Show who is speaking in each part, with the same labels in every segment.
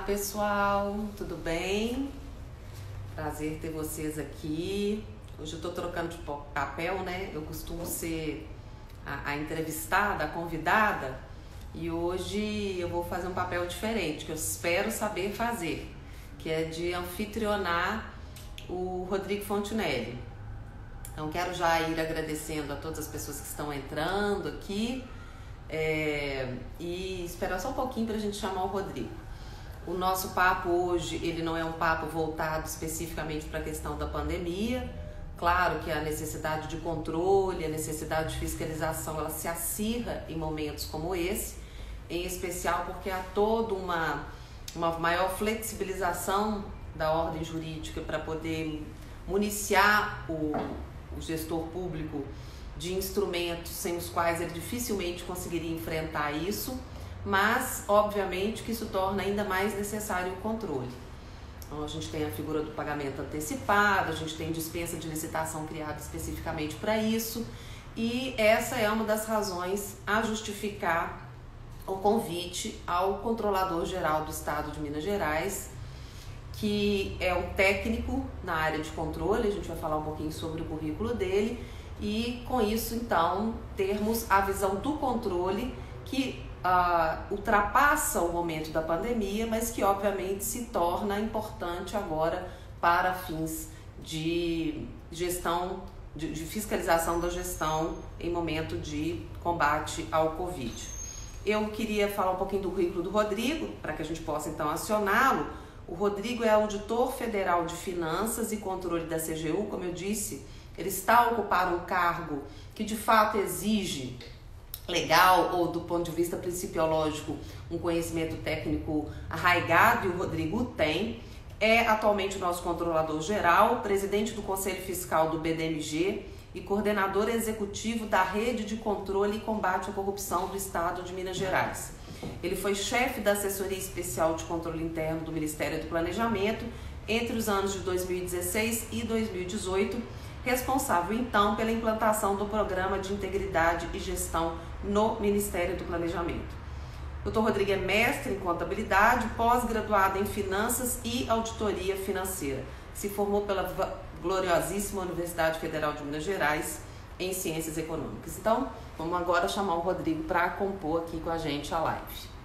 Speaker 1: pessoal, tudo bem? Prazer ter vocês aqui. Hoje eu tô trocando de papel, né? Eu costumo ser a entrevistada, a convidada, e hoje eu vou fazer um papel diferente, que eu espero saber fazer, que é de anfitrionar o Rodrigo Fontinelli. Então quero já ir agradecendo a todas as pessoas que estão entrando aqui e esperar só um pouquinho para a gente chamar o Rodrigo. O nosso papo hoje, ele não é um papo voltado especificamente para a questão da pandemia. Claro que a necessidade de controle, a necessidade de fiscalização, ela se acirra em momentos como esse, em especial porque há toda uma maior flexibilização da ordem jurídica para poder municiar o gestor público de instrumentos sem os quais ele dificilmente conseguiria enfrentar isso, mas obviamente que isso torna ainda mais necessário o controle. Então a gente tem a figura do pagamento antecipado, a gente tem dispensa de licitação criada especificamente para isso, e essa é uma das razões a justificar o convite ao Controlador Geral do Estado de Minas Gerais, que é um técnico na área de controle. A gente vai falar um pouquinho sobre o currículo dele e com isso então termos a visão do controle que ultrapassa o momento da pandemia, mas que obviamente se torna importante agora para fins de gestão, de fiscalização da gestão em momento de combate ao Covid. Eu queria falar um pouquinho do currículo do Rodrigo, para que a gente possa então acioná-lo. O Rodrigo é auditor federal de finanças e controle da CGU, como eu disse, ele está a ocupar um cargo que de fato exige legal ou do ponto de vista principiológico um conhecimento técnico arraigado, e o Rodrigo tem. É atualmente o nosso controlador geral, presidente do Conselho Fiscal do BDMG e coordenador executivo da Rede de Controle e Combate à Corrupção do Estado de Minas Gerais. Ele foi chefe da Assessoria Especial de Controle Interno do Ministério do Planejamento entre os anos de 2016 e 2018, responsável então pela implantação do Programa de Integridade e Gestão no Ministério do Planejamento. O Dr. Rodrigo é mestre em contabilidade, pós-graduado em finanças e auditoria financeira. Se formou pela gloriosíssima Universidade Federal de Minas Gerais em Ciências Econômicas. Então, vamos agora chamar o Rodrigo para compor aqui com a gente a live.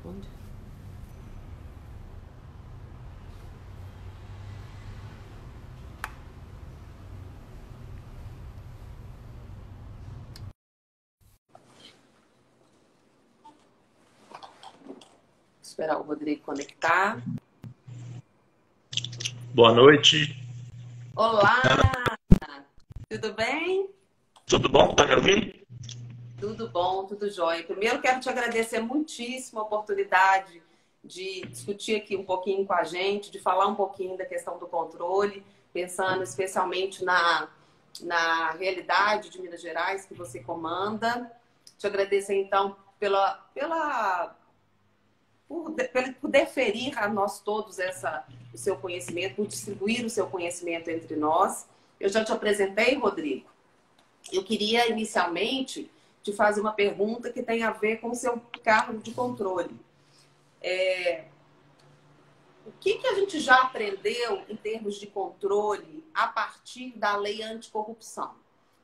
Speaker 1: Onde? Esperar o Rodrigo conectar.
Speaker 2: Boa noite.
Speaker 1: Olá! Tudo bem?
Speaker 2: Tudo bom? Tá me ouvindo?
Speaker 1: Tudo bom, tudo jóia. Primeiro quero te agradecer muitíssimo a oportunidade de discutir aqui um pouquinho com a gente, de falar um pouquinho da questão do controle, pensando especialmente na realidade de Minas Gerais que você comanda. Te agradecer então por deferir a nós todos o seu conhecimento, por distribuir o seu conhecimento entre nós. Eu já te apresentei, Rodrigo. Eu queria inicialmente te fazer uma pergunta que tem a ver com o seu cargo de controle. O que a gente já aprendeu em termos de controle a partir da lei anticorrupção?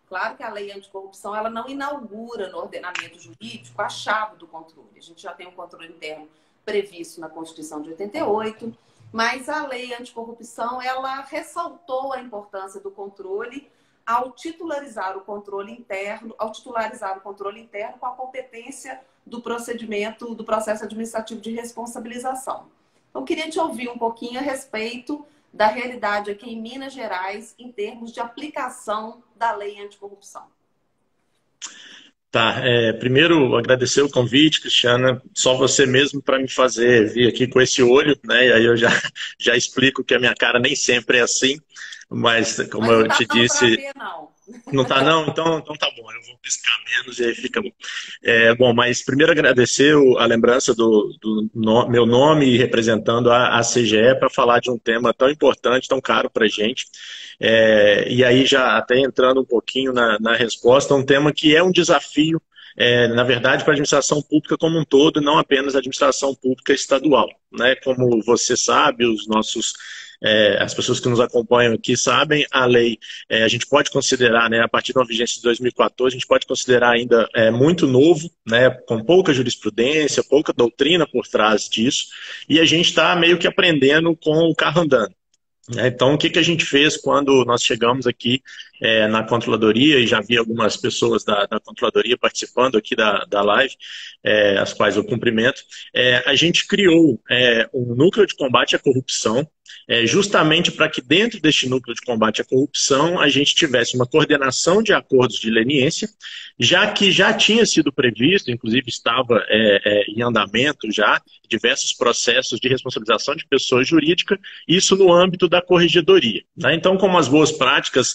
Speaker 1: Claro que a lei anticorrupção ela não inaugura no ordenamento jurídico a chave do controle. A gente já tem um controle interno previsto na Constituição de 88, mas a lei anticorrupção ela ressaltou a importância do controle ao titularizar o controle interno com a competência do procedimento, do processo administrativo de responsabilização. Então, eu queria te ouvir um pouquinho a respeito da realidade aqui em Minas Gerais em termos de aplicação da lei anticorrupção.
Speaker 2: Tá, primeiro agradecer o convite, Cristiana, só você mesmo para me fazer vir aqui com esse olho, né? E aí eu já explico que a minha cara nem sempre é assim, mas como eu te disse...
Speaker 1: Não.
Speaker 2: Não tá, não? Então tá bom, eu vou piscar menos e aí fica bom. Bom, mas primeiro agradecer a lembrança do meu nome representando a CGE para falar de um tema tão importante, tão caro para a gente. E aí já até entrando um pouquinho na resposta, um tema que é um desafio, na verdade, para a administração pública como um todo, não apenas a administração pública estadual, né? Como você sabe, as pessoas que nos acompanham aqui sabem, a lei, a gente pode considerar, né, a partir de uma vigência de 2014, a gente pode considerar ainda muito novo, né, com pouca jurisprudência, pouca doutrina por trás disso, e a gente está meio que aprendendo com o carro andando. Então, o que a gente fez quando nós chegamos aqui na Controladoria, e já vi algumas pessoas da Controladoria participando aqui da live, as quais eu cumprimento, a gente criou um núcleo de combate à corrupção, justamente para que dentro deste núcleo de combate à corrupção a gente tivesse uma coordenação de acordos de leniência, já que já tinha sido previsto, inclusive estava em andamento já, diversos processos de responsabilização de pessoa jurídica, isso no âmbito da corregedoria, né? Então, como as boas práticas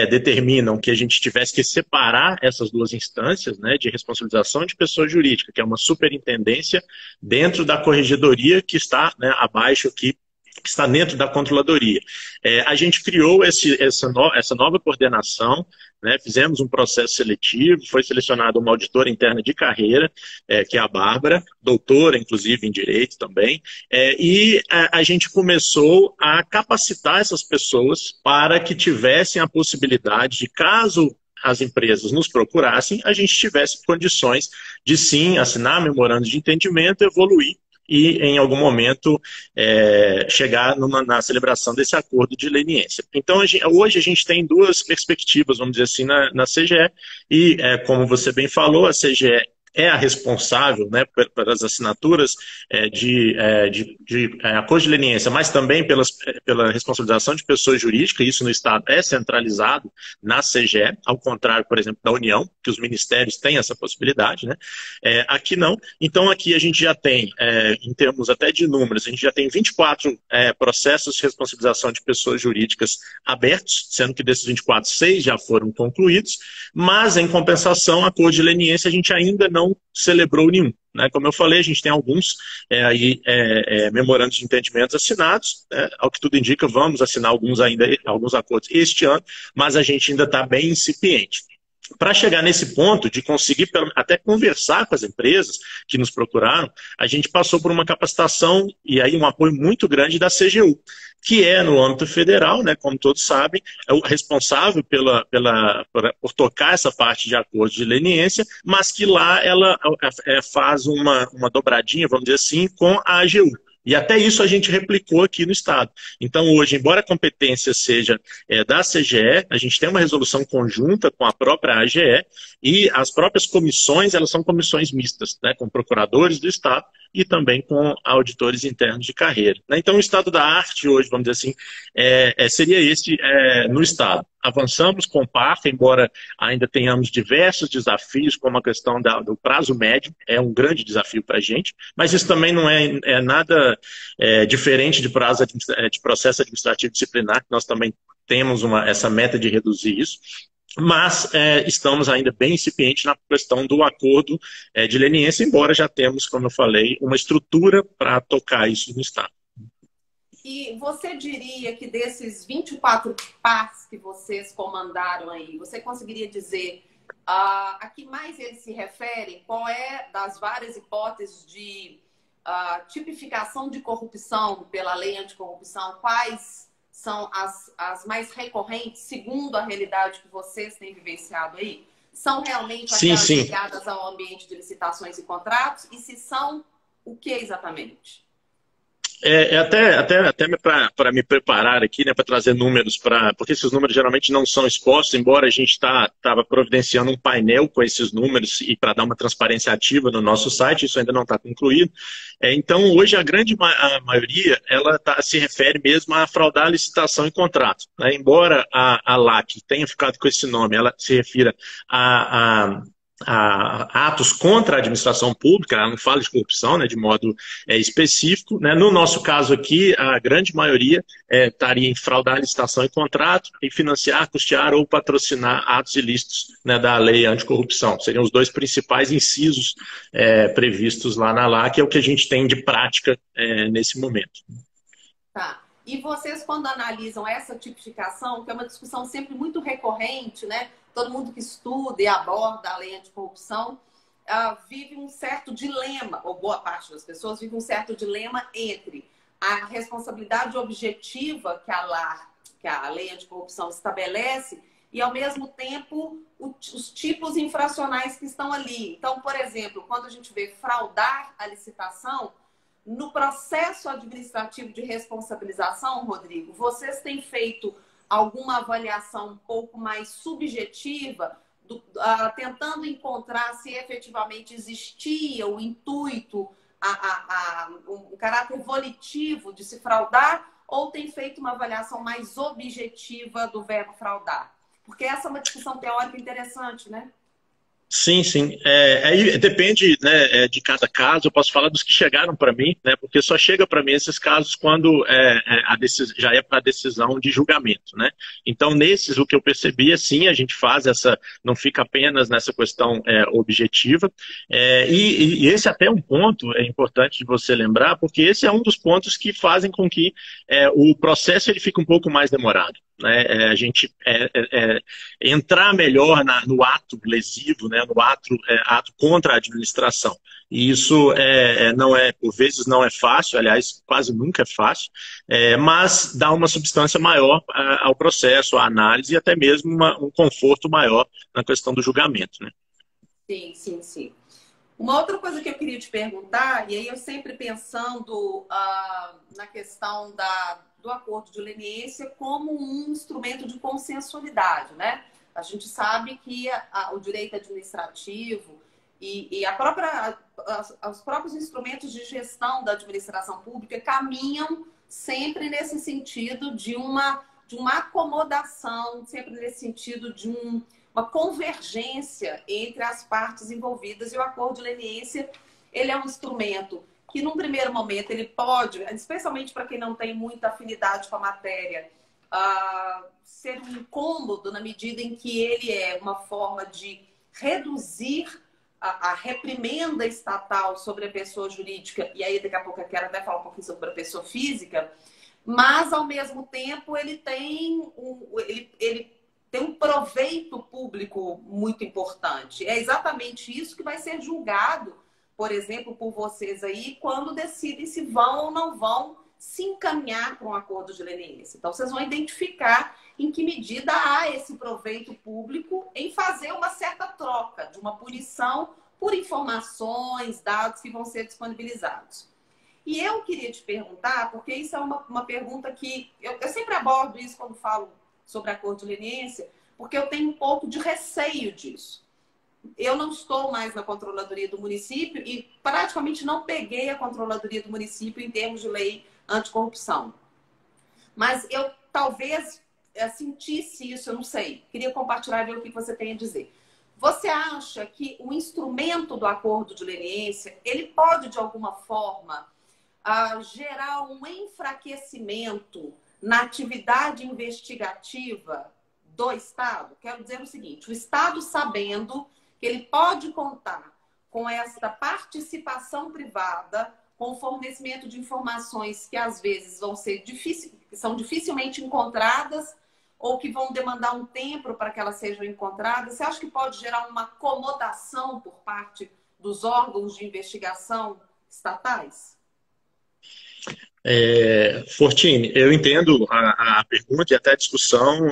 Speaker 2: determinam que a gente tivesse que separar essas duas instâncias, né, de responsabilização de pessoa jurídica, que é uma superintendência dentro da corregedoria que está, né, abaixo aqui, que está dentro da controladoria. A gente criou essa nova coordenação, né, fizemos um processo seletivo, foi selecionada uma auditora interna de carreira, que é a Bárbara, doutora, inclusive, em Direito também, e a gente começou a capacitar essas pessoas para que tivessem a possibilidade de, caso as empresas nos procurassem, a gente tivesse condições de, sim, assinar memorando de entendimento, evoluir e, em algum momento, chegar na celebração desse acordo de leniência. Então, hoje a gente tem duas perspectivas, vamos dizer assim, na CGE, e, como você bem falou, a CGE é a responsável, né, pelas assinaturas de acordo de leniência, mas também pela responsabilização de pessoas jurídicas. Isso no Estado é centralizado na CGE, ao contrário, por exemplo, da União, que os ministérios têm essa possibilidade, né? Aqui não. Então, aqui a gente já tem, em termos até de números, a gente já tem 24 processos de responsabilização de pessoas jurídicas abertos, sendo que desses 24, 6 já foram concluídos, mas, em compensação, acordo de leniência a gente ainda não celebrou nenhum, né? Como eu falei, a gente tem alguns memorandos de entendimentos assinados, né? Ao que tudo indica, vamos assinar alguns acordos este ano, mas a gente ainda está bem incipiente. Para chegar nesse ponto de conseguir até conversar com as empresas que nos procuraram, a gente passou por uma capacitação e aí um apoio muito grande da CGU, que é no âmbito federal, né, como todos sabem, é o responsável por tocar essa parte de acordo de leniência, mas que lá ela faz uma dobradinha, vamos dizer assim, com a AGU. E até isso a gente replicou aqui no Estado. Então, hoje, embora a competência seja da CGE, a gente tem uma resolução conjunta com a própria AGE, e as próprias comissões, elas são comissões mistas, né, com procuradores do Estado e também com auditores internos de carreira, né? Então, o estado da arte hoje, vamos dizer assim, seria esse no Estado. Avançamos com o PAF, embora ainda tenhamos diversos desafios, como a questão do prazo médio, é um grande desafio para a gente, mas isso também não é nada diferente de processo administrativo disciplinar, que nós também temos essa meta de reduzir isso. Mas estamos ainda bem incipientes na questão do acordo de leniência, embora já temos, como eu falei, uma estrutura para tocar isso no Estado.
Speaker 1: E você diria que desses 24 PAs que vocês comandaram aí, você conseguiria dizer a que mais eles se referem? Qual é, das várias hipóteses de tipificação de corrupção pela lei anticorrupção, quais são as mais recorrentes, segundo a realidade que vocês têm vivenciado aí? São realmente aquelas ligadas ao ambiente de licitações e contratos? E se são, o que exatamente?
Speaker 2: Até para me preparar aqui, né, para trazer números, porque esses números geralmente não são expostos, embora a gente estava providenciando um painel com esses números e para dar uma transparência ativa no nosso site, isso ainda não está concluído. Então, hoje, a grande maioria ela se refere mesmo a fraudar a licitação e contrato, né? Embora a LAC tenha ficado com esse nome, ela se refira a atos contra a administração pública, ela não fala de corrupção, né, de modo específico. Né? No nosso caso aqui, a grande maioria estaria em fraudar licitação e contrato e financiar, custear ou patrocinar atos ilícitos, né, da lei anticorrupção. Seriam os dois principais incisos previstos lá na LAC, que é o que a gente tem de prática nesse momento.
Speaker 1: Tá. E vocês, quando analisam essa tipificação, que é uma discussão sempre muito recorrente, né? Todo mundo que estuda e aborda a lei anticorrupção vive um certo dilema, ou boa parte das pessoas vive um certo dilema entre a responsabilidade objetiva que a lei anticorrupção estabelece e, ao mesmo tempo, os tipos infracionais que estão ali. Então, por exemplo, quando a gente vê fraudar a licitação, no processo administrativo de responsabilização, Rodrigo, vocês têm feito alguma avaliação um pouco mais subjetiva, tentando encontrar se efetivamente existia o intuito, um caráter volitivo de se fraudar, ou tem feito uma avaliação mais objetiva do verbo fraudar? Porque essa é uma discussão teórica interessante, né?
Speaker 2: Sim, sim. Aí depende, né, de cada caso. Eu posso falar dos que chegaram para mim, né, porque só chega para mim esses casos quando já é para decisão de julgamento, né? Então, nesses, o que eu percebi, sim, a gente faz não fica apenas nessa questão objetiva. E esse até é um ponto importante de você lembrar, porque esse é um dos pontos que fazem com que o processo ele fique um pouco mais demorado. Né? A gente entrar melhor no ato lesivo, né? No ato contra a administração. E isso por vezes não é fácil, aliás, quase nunca é fácil, mas dá uma substância maior ao processo, à análise e até mesmo um conforto maior na questão do julgamento. Né?
Speaker 1: Sim, sim, sim. Uma outra coisa que eu queria te perguntar, e aí eu sempre pensando na questão do acordo de leniência como um instrumento de consensualidade, né? A gente sabe que o direito administrativo e os próprios instrumentos de gestão da administração pública caminham sempre nesse sentido de uma acomodação, sempre nesse sentido de uma convergência entre as partes envolvidas. E o acordo de leniência, ele é um instrumento que, num primeiro momento, ele pode, especialmente para quem não tem muita afinidade com a matéria, ser um incômodo na medida em que ele é uma forma de reduzir a reprimenda estatal sobre a pessoa jurídica, e aí daqui a pouco eu quero até falar um pouquinho sobre a pessoa física, mas, ao mesmo tempo, ele tem um proveito público muito importante. É exatamente isso que vai ser julgado, por exemplo, por vocês aí, quando decidem se vão ou não vão se encaminhar para um acordo de leniência. Então, vocês vão identificar em que medida há esse proveito público em fazer uma certa troca de uma punição por informações, dados que vão ser disponibilizados. E eu queria te perguntar, porque isso é uma pergunta que eu sempre abordo isso quando falo sobre acordo de leniência, porque eu tenho um pouco de receio disso. Eu não estou mais na controladoria do município e praticamente não peguei a controladoria do município em termos de lei anticorrupção. Mas eu talvez sentisse isso, eu não sei. Queria compartilhar e ver o que você tem a dizer. Você acha que o instrumento do acordo de leniência, ele pode, de alguma forma, gerar um enfraquecimento na atividade investigativa do Estado? Quero dizer o seguinte, o Estado, sabendo que ele pode contar com essa participação privada, com o fornecimento de informações que às vezes são dificilmente encontradas ou que vão demandar um tempo para que elas sejam encontradas, você acha que pode gerar uma acomodação por parte dos órgãos de investigação estatais?
Speaker 2: Fortini, eu entendo a pergunta e até a discussão,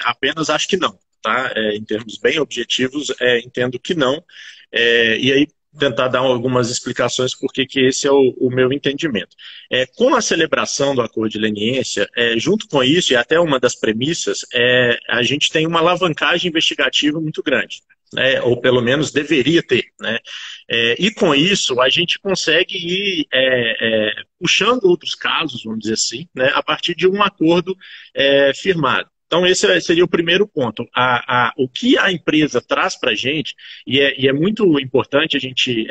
Speaker 2: apenas acho que não, tá? Em termos bem objetivos, entendo que não. E aí tentar dar algumas explicações porque que esse é o meu entendimento. Com a celebração do acordo de leniência, junto com isso, e até uma das premissas, a gente tem uma alavancagem investigativa muito grande. Né, ou pelo menos deveria ter. Né? E com isso, a gente consegue ir puxando outros casos, vamos dizer assim, né, a partir de um acordo firmado. Então, esse seria o primeiro ponto. O que a empresa traz para a gente, e é muito importante a gente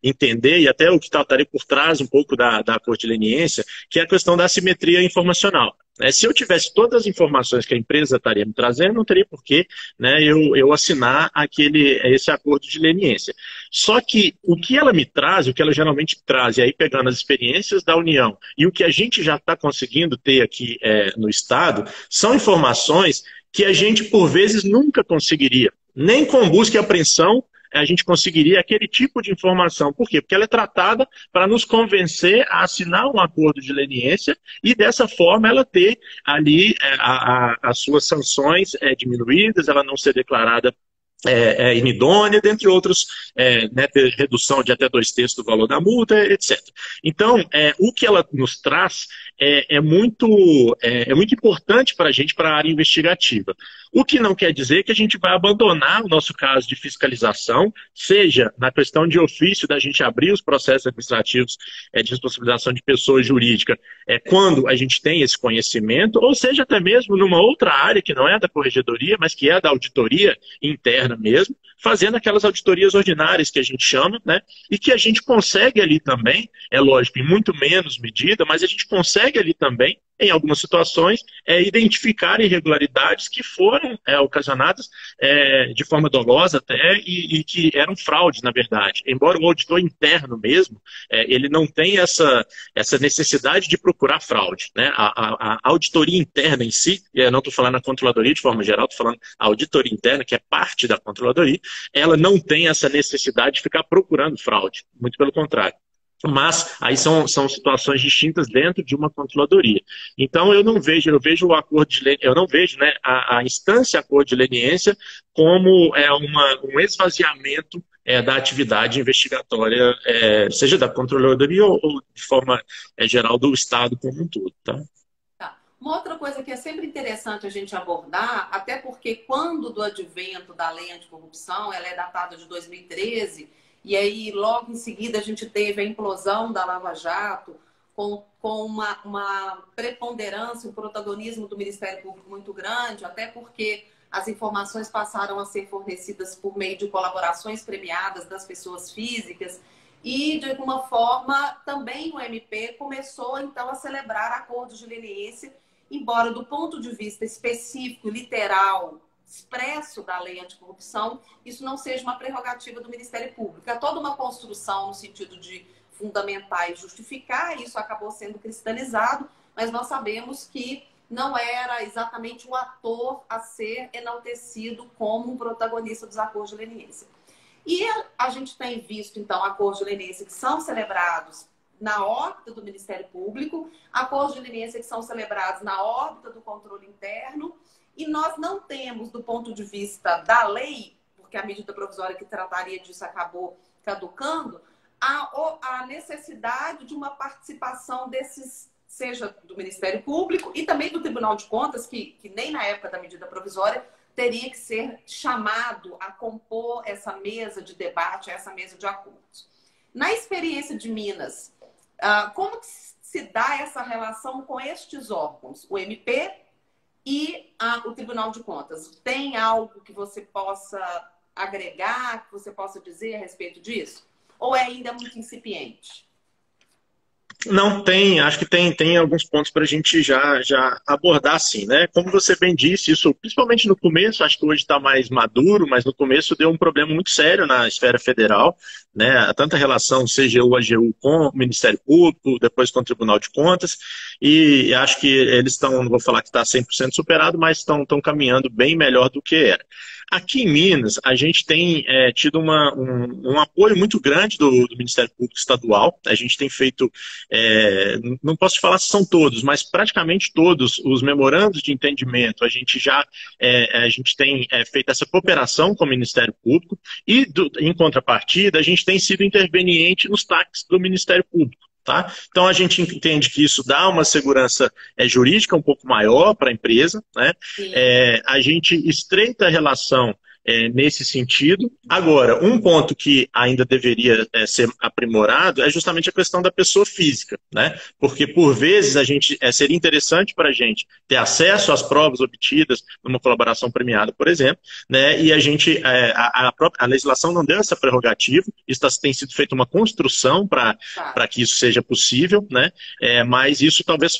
Speaker 2: entender, e até o que estaria por trás um pouco da Acordo de Leniência, que é a questão da assimetria informacional. Se eu tivesse todas as informações que a empresa estaria me trazendo, não teria por que, né, eu assinar esse acordo de leniência. Só que o que ela me traz, o que ela geralmente traz, e aí pegando as experiências da União e o que a gente já está conseguindo ter aqui no Estado, são informações que a gente, por vezes, nunca conseguiria. Nem com busca e apreensão a gente conseguiria aquele tipo de informação. Por quê? Porque ela é tratada para nos convencer a assinar um acordo de leniência e, dessa forma, ela ter ali as suas sanções diminuídas, ela não ser declarada inidônea, dentre outros, né, ter redução de até 2/3 do valor da multa, etc. Então, o que ela nos traz é muito importante para a gente, para a área investigativa. O que não quer dizer que a gente vai abandonar o nosso caso de fiscalização, seja na questão de ofício da gente abrir os processos administrativos de responsabilização de pessoa jurídica quando a gente tem esse conhecimento, ou seja até mesmo numa outra área que não é da corregedoria, mas que é da auditoria interna mesmo, fazendo aquelas auditorias ordinárias que a gente chama, né? E que a gente consegue ali também, é lógico, em muito menos medida, mas a gente consegue ali também, em algumas situações, identificar irregularidades que foram ocasionadas de forma dolosa até e que eram fraudes, na verdade. Embora o auditor interno mesmo, ele não tenha essa necessidade de procurar fraude, né? A auditoria interna em si, eu não estou falando a controladoria de forma geral, estou falando a auditoria interna, que é parte da controladoria, ela não tem essa necessidade de ficar procurando fraude, muito pelo contrário. Mas aí são situações distintas dentro de uma controladoria. Então eu vejo o acordo de eu não vejo, né, a instância acordo de leniência como um esvaziamento da atividade investigatória, seja da controladoria ou de forma geral do Estado como um todo, tá?
Speaker 1: Uma outra coisa que é sempre interessante a gente abordar, até porque quando do advento da lei anticorrupção, ela é datada de 2013, e aí logo em seguida a gente teve a implosão da Lava Jato, com uma preponderância, um protagonismo do Ministério Público muito grande, até porque as informações passaram a ser fornecidas por meio de colaborações premiadas das pessoas físicas, e, de alguma forma, também o MP começou, então, a celebrar acordos de leniência, embora do ponto de vista específico, literal, expresso da lei anticorrupção, isso não seja uma prerrogativa do Ministério Público. É toda uma construção no sentido de fundamentar e justificar, isso acabou sendo cristalizado, mas nós sabemos que não era exatamente o ator a ser enaltecido como um protagonista dos acordos de leniência. E a gente tem visto, então, acordos de leniência que são celebrados na órbita do Ministério Público, acordos de leniência que são celebrados na órbita do controle interno, e nós não temos, do ponto de vista da lei, porque a medida provisória que trataria disso acabou caducando, a necessidade de uma participação desses, seja do Ministério Público e também do Tribunal de Contas, que nem na época da medida provisória teria que ser chamado a compor essa mesa de debate, essa mesa de acordos. Na experiência de Minas, como que se dá essa relação com estes órgãos, o MP e o Tribunal de Contas? Tem algo que você possa agregar, que você possa dizer a respeito disso? Ou é ainda muito incipiente?
Speaker 2: Não, acho que tem alguns pontos para a gente já abordar, sim, né? Como você bem disse, isso, principalmente no começo, acho que hoje está mais maduro, mas no começo deu um problema muito sério na esfera federal, né? Tanta relação CGU-AGU com o Ministério Público, depois com o Tribunal de Contas, e acho que eles estão, não vou falar que está 100% superado, mas estão caminhando bem melhor do que era. Aqui em Minas, a gente tem tido um apoio muito grande do Ministério Público Estadual. A gente tem feito, não posso te falar se são todos, mas praticamente todos os memorandos de entendimento. A gente tem feito essa cooperação com o Ministério Público e, em contrapartida, a gente tem sido interveniente nos TACs do Ministério Público. Tá? Então a gente entende que isso dá uma segurança jurídica um pouco maior para a empresa, né? A gente estreita a relação nesse sentido. Agora, um ponto que ainda deveria ser aprimorado é justamente a questão da pessoa física, né? Porque, por vezes, seria interessante para a gente ter acesso às provas obtidas numa colaboração premiada, por exemplo, né? E a legislação não deu essa prerrogativa, tem sido feita uma construção para que isso seja possível, né? Mas isso talvez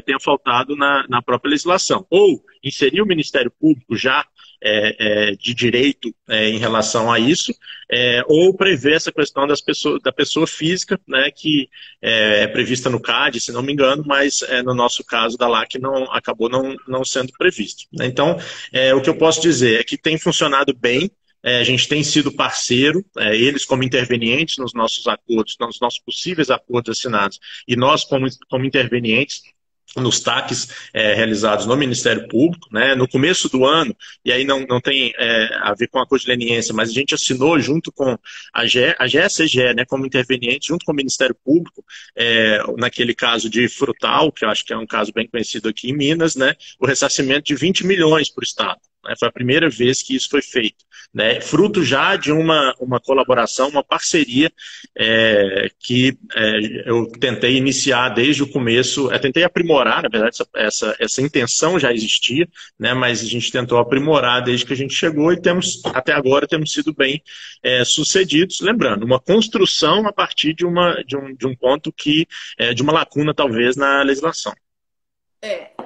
Speaker 2: tenha faltado na própria legislação. Ou inserir o Ministério Público já de direito em relação a isso, ou prever essa questão da pessoa física, né, que é prevista no CAD, se não me engano, mas no nosso caso da LAC acabou não sendo previsto. Então, o que eu posso dizer é que tem funcionado bem. A gente tem sido parceiro, eles como intervenientes nos nossos acordos, nos nossos possíveis acordos assinados, e nós como intervenientes nos TACs realizados no Ministério Público, né? No começo do ano, e aí não tem a ver com a codileniência, mas a gente assinou junto com a GE, né, como interveniente, junto com o Ministério Público, naquele caso de Frutal, que eu acho que é um caso bem conhecido aqui em Minas, né, o ressarcimento de 20 milhões para o Estado. Foi a primeira vez que isso foi feito, né? Fruto já de uma colaboração, uma parceria que eu tentei iniciar desde o começo, tentei aprimorar, na verdade, essa intenção já existia, né? Mas a gente tentou aprimorar desde que a gente chegou e até agora temos sido bem sucedidos. Lembrando, uma construção a partir de um ponto de uma lacuna, talvez, na legislação.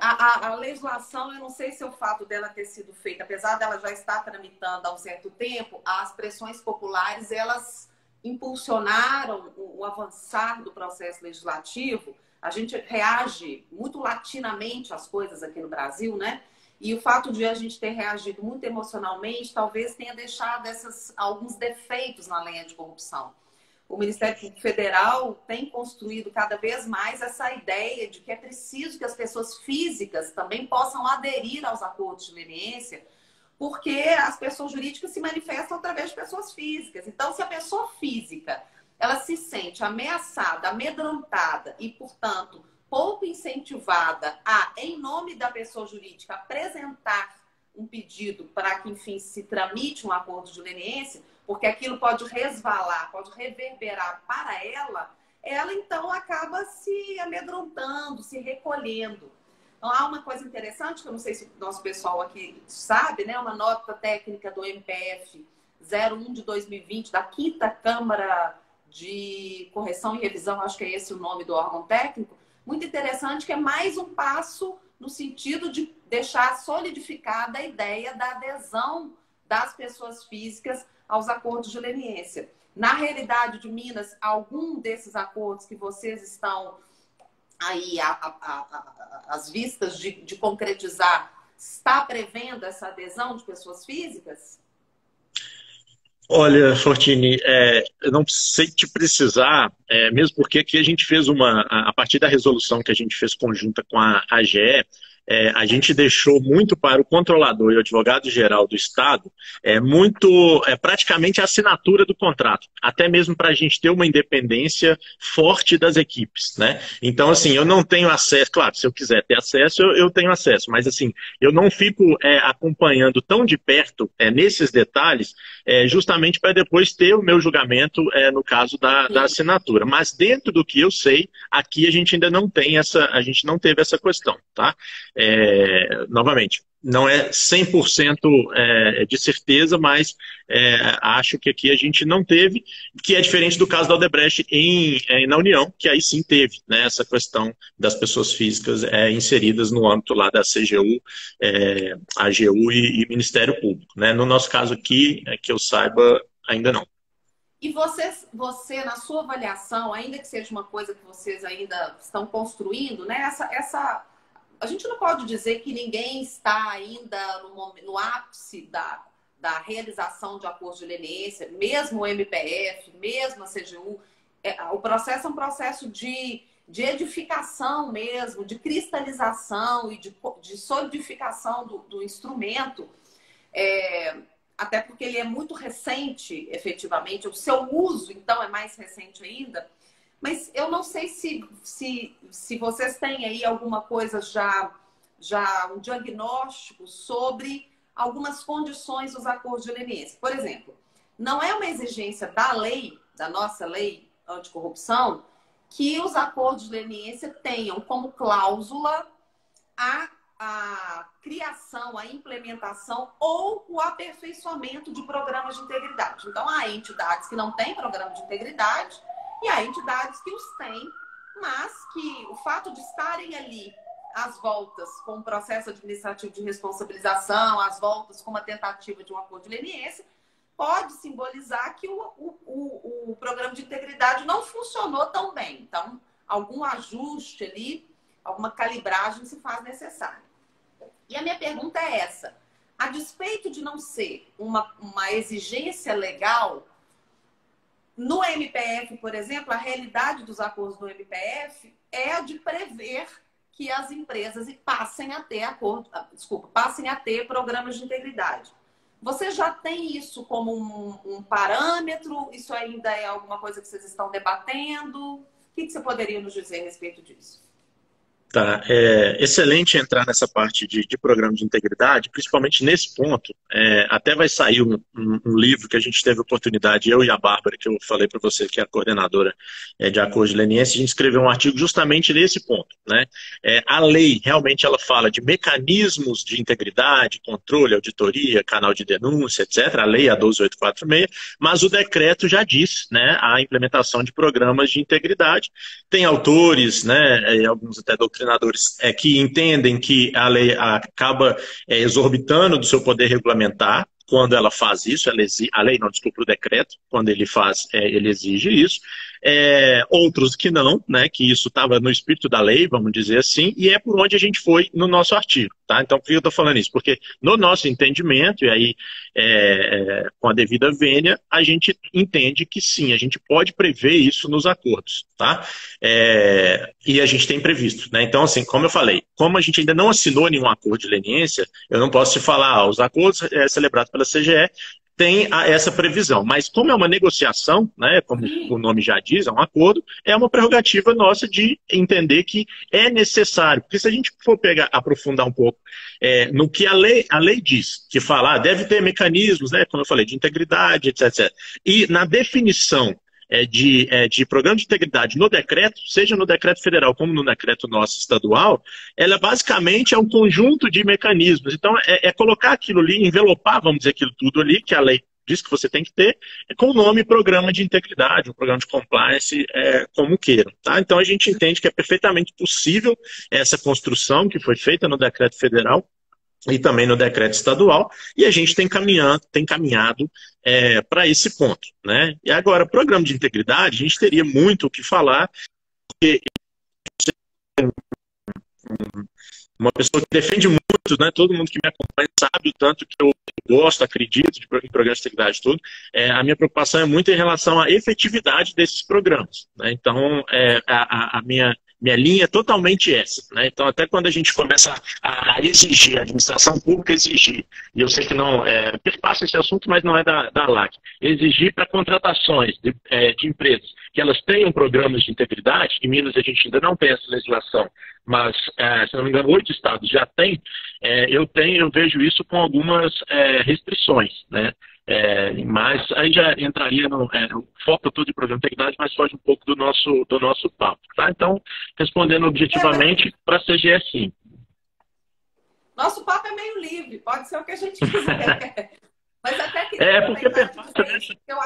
Speaker 1: A legislação, eu não sei se é o fato dela ter sido feita, apesar dela já estar tramitando há um certo tempo, as pressões populares, elas impulsionaram o avançar do processo legislativo. A gente reage muito latinamente às coisas aqui no Brasil, né? E o fato de a gente ter reagido muito emocionalmente talvez tenha deixado alguns defeitos na lei anticorrupção. O Ministério Público Federal tem construído cada vez mais essa ideia de que é preciso que as pessoas físicas também possam aderir aos acordos de leniência, porque as pessoas jurídicas se manifestam através de pessoas físicas. Então, se a pessoa física ela se sente ameaçada, amedrontada e, portanto, pouco incentivada a, em nome da pessoa jurídica, apresentar um pedido para que, enfim, se tramite um acordo de leniência, porque aquilo pode resvalar, pode reverberar para ela então acaba se amedrontando, se recolhendo. Então, há uma coisa interessante, que eu não sei se o nosso pessoal aqui sabe, né? Uma nota técnica do MPF 01 de 2020, da 5ª Câmara de Correção e Revisão, acho que é esse o nome do órgão técnico, muito interessante, que é mais um passo no sentido de deixar solidificada a ideia da adesão das pessoas físicas aos acordos de leniência. Na realidade de Minas, algum desses acordos que vocês estão aí às vistas de concretizar está prevendo essa adesão de pessoas físicas?
Speaker 2: Olha, Fortini, eu não sei te precisar, mesmo porque aqui a gente fez a partir da resolução que a gente fez conjunta com a AGE, a gente deixou muito para o controlador e o advogado-geral do Estado, praticamente a assinatura do contrato, até mesmo para a gente ter uma independência forte das equipes, né? Então, assim, eu não tenho acesso, claro, se eu quiser ter acesso, eu tenho acesso, mas, assim, eu não fico acompanhando tão de perto nesses detalhes, justamente para depois ter o meu julgamento no caso da assinatura. Mas dentro do que eu sei, aqui a gente ainda não tem a gente não teve essa questão, tá? Novamente, não é 100% de certeza, mas acho que aqui a gente não teve, que é diferente do caso da Odebrecht na União, que aí sim teve, né, essa questão das pessoas físicas inseridas no âmbito lá da CGU, AGU e Ministério Público, né? No nosso caso aqui, que eu saiba, ainda não.
Speaker 1: E você, na sua avaliação, ainda que seja uma coisa que vocês ainda estão construindo, né, a gente não pode dizer que ninguém está ainda no ápice da realização de acordos de leniência, mesmo o MPF, mesmo a CGU. O processo é um processo de edificação mesmo, de cristalização e de solidificação do instrumento, até porque ele é muito recente, efetivamente. O seu uso, então, é mais recente ainda. Mas eu não sei se vocês têm aí alguma coisa já um diagnóstico sobre algumas condições dos acordos de leniência. Por exemplo, não é uma exigência da lei, da nossa lei anticorrupção, que os acordos de leniência tenham como cláusula a criação, a implementação ou o aperfeiçoamento de programas de integridade. Então, há entidades que não têm programa de integridade e há entidades que os têm, mas que o fato de estarem ali às voltas com o processo administrativo de responsabilização, às voltas com uma tentativa de um acordo de leniência, pode simbolizar que o programa de integridade não funcionou tão bem. Então, algum ajuste ali, alguma calibragem se faz necessária. E a minha pergunta é essa. A despeito de não ser uma exigência legal, no MPF, por exemplo, a realidade dos acordos do MPF é a de prever que as empresas passem a ter programas de integridade. Você já tem isso como um parâmetro? Isso ainda é alguma coisa que vocês estão debatendo? O que você poderia nos dizer a respeito disso?
Speaker 2: Tá, é excelente entrar nessa parte de programa de integridade, principalmente nesse ponto. Até vai sair um livro que a gente teve oportunidade, eu e a Bárbara, que eu falei para você, que é a coordenadora de acordo de leniência, a gente escreveu um artigo justamente nesse ponto, né? A lei, realmente, ela fala de mecanismos de integridade, controle, auditoria, canal de denúncia, etc. A lei é a 12846, mas o decreto já diz, né, a implementação de programas de integridade. Tem autores, né, alguns até doutrinadores, que entendem que a lei acaba exorbitando do seu poder regulamentar quando ela faz isso, a lei não, desculpa, o decreto, quando ele faz, ele exige isso. Outros que não, né, que isso estava no espírito da lei, vamos dizer assim, e é por onde a gente foi no nosso artigo. Tá? Então, por que eu estou falando isso? Porque no nosso entendimento, e aí com a devida vênia, a gente entende que sim, a gente pode prever isso nos acordos. Tá? E a gente tem previsto. Né? Então, assim, como eu falei, como a gente ainda não assinou nenhum acordo de leniência, eu não posso te falar, os acordos celebrados pela CGE tem essa previsão. Mas como é uma negociação, né, como o nome já diz, é um acordo, é uma prerrogativa nossa de entender que é necessário. Porque se a gente for aprofundar um pouco no que a lei diz, que fala, deve ter mecanismos, né, como eu falei, de integridade, etc, etc. E na definição de programa de integridade no decreto, seja no decreto federal como no decreto nosso estadual, ela basicamente é um conjunto de mecanismos. Então, colocar aquilo ali, envelopar, vamos dizer, aquilo tudo ali, que a lei diz que você tem que ter, com o nome programa de integridade, um programa de compliance, como queiram. Tá? Então, a gente entende que é perfeitamente possível essa construção que foi feita no decreto federal e também no decreto estadual, e a gente tem caminhado para esse ponto. Né? E agora, programa de integridade, a gente teria muito o que falar, porque uma pessoa que defende muito, né? Todo mundo que me acompanha sabe o tanto que eu gosto, acredito em programas de integridade e tudo. A minha preocupação é muito em relação à efetividade desses programas. Né? Então, a minha linha é totalmente essa. Né? Então, até quando a gente começa a exigir, a administração pública exigir, e eu sei que não perpassa esse assunto, mas não é da LAC, exigir para contratações de empresas que elas tenham programas de integridade, em Minas a gente ainda não tem essa legislação, mas, se não me engano, 8 estados já têm, eu vejo isso com algumas restrições, né? Mas aí já entraria no foco todo de programa de integridade, mas foge um pouco do nosso papo. Tá? Então, respondendo objetivamente, para a CGE, sim.
Speaker 1: Nosso papo é meio livre, pode ser o que a gente quiser. Mas até que
Speaker 2: porque
Speaker 1: eu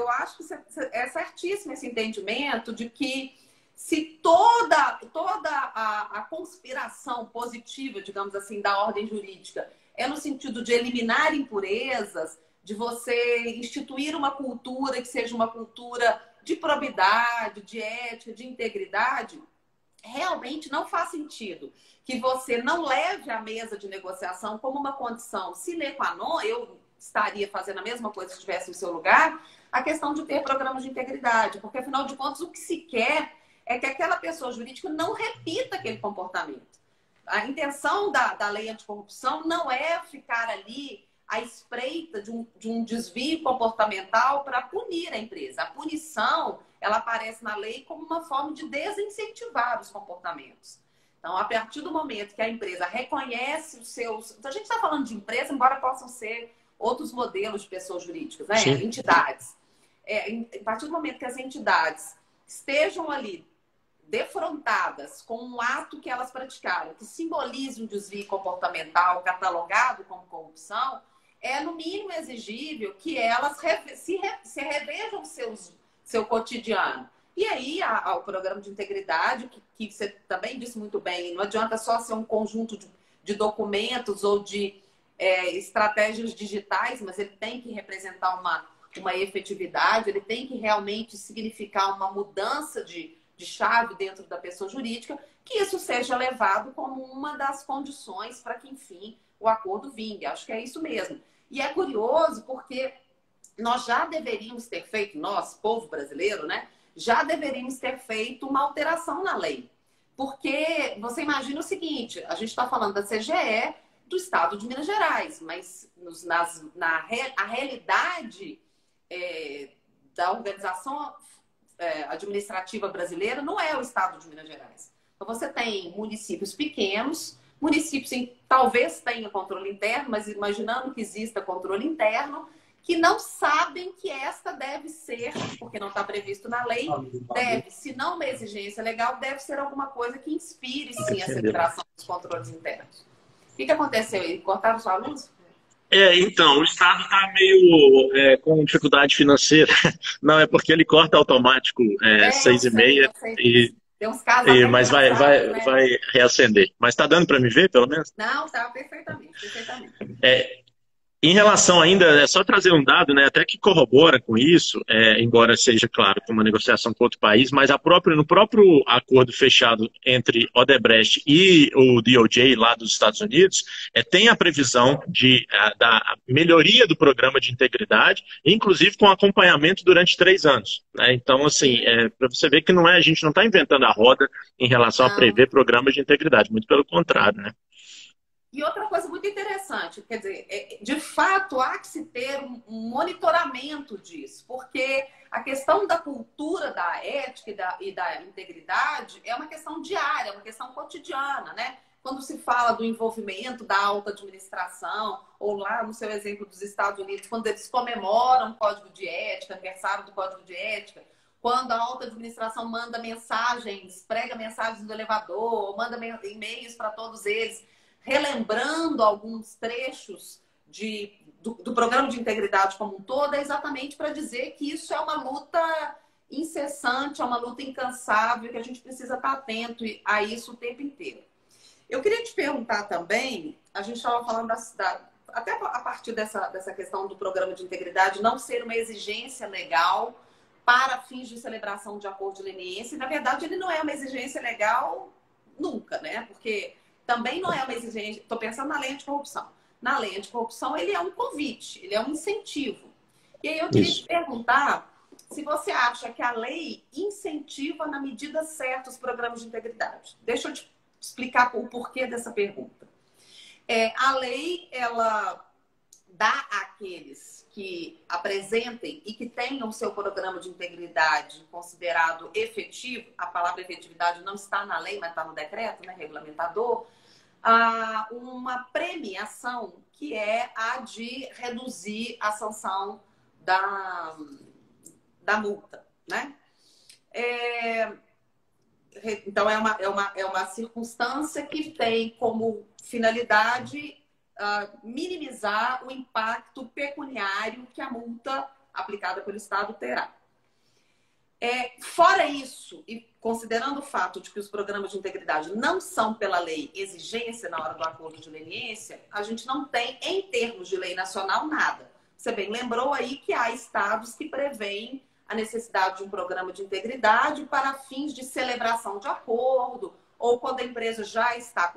Speaker 1: acho que é certíssimo esse entendimento de que se toda a conspiração positiva, digamos assim, da ordem jurídica é no sentido de eliminar impurezas, de você instituir uma cultura que seja uma cultura de probidade, de ética, de integridade, realmente não faz sentido que você não leve a mesa de negociação como uma condição sine qua non, eu estaria fazendo a mesma coisa se estivesse no seu lugar, a questão de ter programas de integridade, porque afinal de contas o que se quer é que aquela pessoa jurídica não repita aquele comportamento. A intenção da lei anticorrupção não é ficar ali à espreita de um desvio comportamental para punir a empresa. A punição, ela aparece na lei como uma forma de desincentivar os comportamentos. Então, a partir do momento que a empresa reconhece os seus... Então, a gente está falando de empresa, embora possam ser outros modelos de pessoas jurídicas, né?
Speaker 2: Sim.
Speaker 1: Entidades. A partir do momento que as entidades estejam ali defrontadas com um ato que elas praticaram, que simbolize um desvio comportamental catalogado como corrupção, é no mínimo exigível que elas se revejam seu cotidiano. E aí, o programa de integridade, que você também disse muito bem, não adianta só ser um conjunto de documentos ou de estratégias digitais, mas ele tem que representar uma efetividade, ele tem que realmente significar uma mudança de chave dentro da pessoa jurídica, que isso seja levado como uma das condições para que, enfim, o acordo vingue. Acho que é isso mesmo. E é curioso porque nós já deveríamos ter feito, nós, povo brasileiro, né? Já deveríamos ter feito uma alteração na lei. Porque você imagina o seguinte, a gente está falando da CGE do estado de Minas Gerais, mas a realidade da organização administrativa brasileira não é o estado de Minas Gerais. Então você tem municípios pequenos, municípios que talvez tenham controle interno, mas imaginando que exista controle interno, que não sabem que esta deve ser, porque não está previsto na lei, deve, se não uma exigência legal, deve ser alguma coisa que inspire, sim, a celebração dos controles internos. O que aconteceu aí? Cortaram sua luz?
Speaker 2: Então, o Estado está meio com dificuldade financeira. Não, é porque ele corta automático 6h30,
Speaker 1: tem uns casos
Speaker 2: mas vai reacender. Mas está dando para me ver, pelo menos?
Speaker 1: Não, está perfeitamente.
Speaker 2: Em relação ainda, é só trazer um dado, né, até que corrobora com isso, embora seja, claro, com uma negociação com outro país, mas no próprio acordo fechado entre Odebrecht e o DOJ lá dos Estados Unidos, tem a previsão da melhoria do programa de integridade, inclusive com acompanhamento durante 3 anos. Né? Então, assim, para você ver que a gente não está inventando a roda em relação a prever programas de integridade, muito pelo contrário, né?
Speaker 1: E outra coisa muito interessante, quer dizer, de fato há que se ter um monitoramento disso, porque a questão da cultura da ética e da integridade é uma questão diária, é uma questão cotidiana, né? Quando se fala do envolvimento da alta administração, ou lá no seu exemplo dos Estados Unidos, quando eles comemoram o Código de Ética, aniversário do Código de Ética, quando a alta administração manda mensagens, prega mensagens no elevador, manda e-mails para todos eles, relembrando alguns trechos do programa de integridade como um todo, é exatamente para dizer que isso é uma luta incessante, é uma luta incansável, que a gente precisa estar atento a isso o tempo inteiro. Eu queria te perguntar também, a gente estava falando até a partir dessa questão do programa de integridade não ser uma exigência legal para fins de celebração de acordo de leniência, e na verdade ele não é uma exigência legal nunca, né? Porque também não é uma exigência. Estou pensando na lei anticorrupção. Na lei anticorrupção, ele é um convite, ele é um incentivo. E aí eu queria te perguntar se você acha que a lei incentiva na medida certa os programas de integridade. Deixa eu te explicar o porquê dessa pergunta. A lei, ela dá àqueles que apresentem e que tenham o seu programa de integridade considerado efetivo, a palavra efetividade não está na lei, mas está no decreto, né, regulamentador, uma premiação que é a de reduzir a sanção da multa, né? Então, é uma circunstância que tem como finalidade minimizar o impacto pecuniário que a multa aplicada pelo Estado terá. Fora isso, e considerando o fato de que os programas de integridade não são, pela lei, exigência na hora do acordo de leniência, a gente não tem, em termos de lei nacional, nada. Você bem lembrou aí que há estados que prevêem a necessidade de um programa de integridade para fins de celebração de acordo, ou quando a empresa já está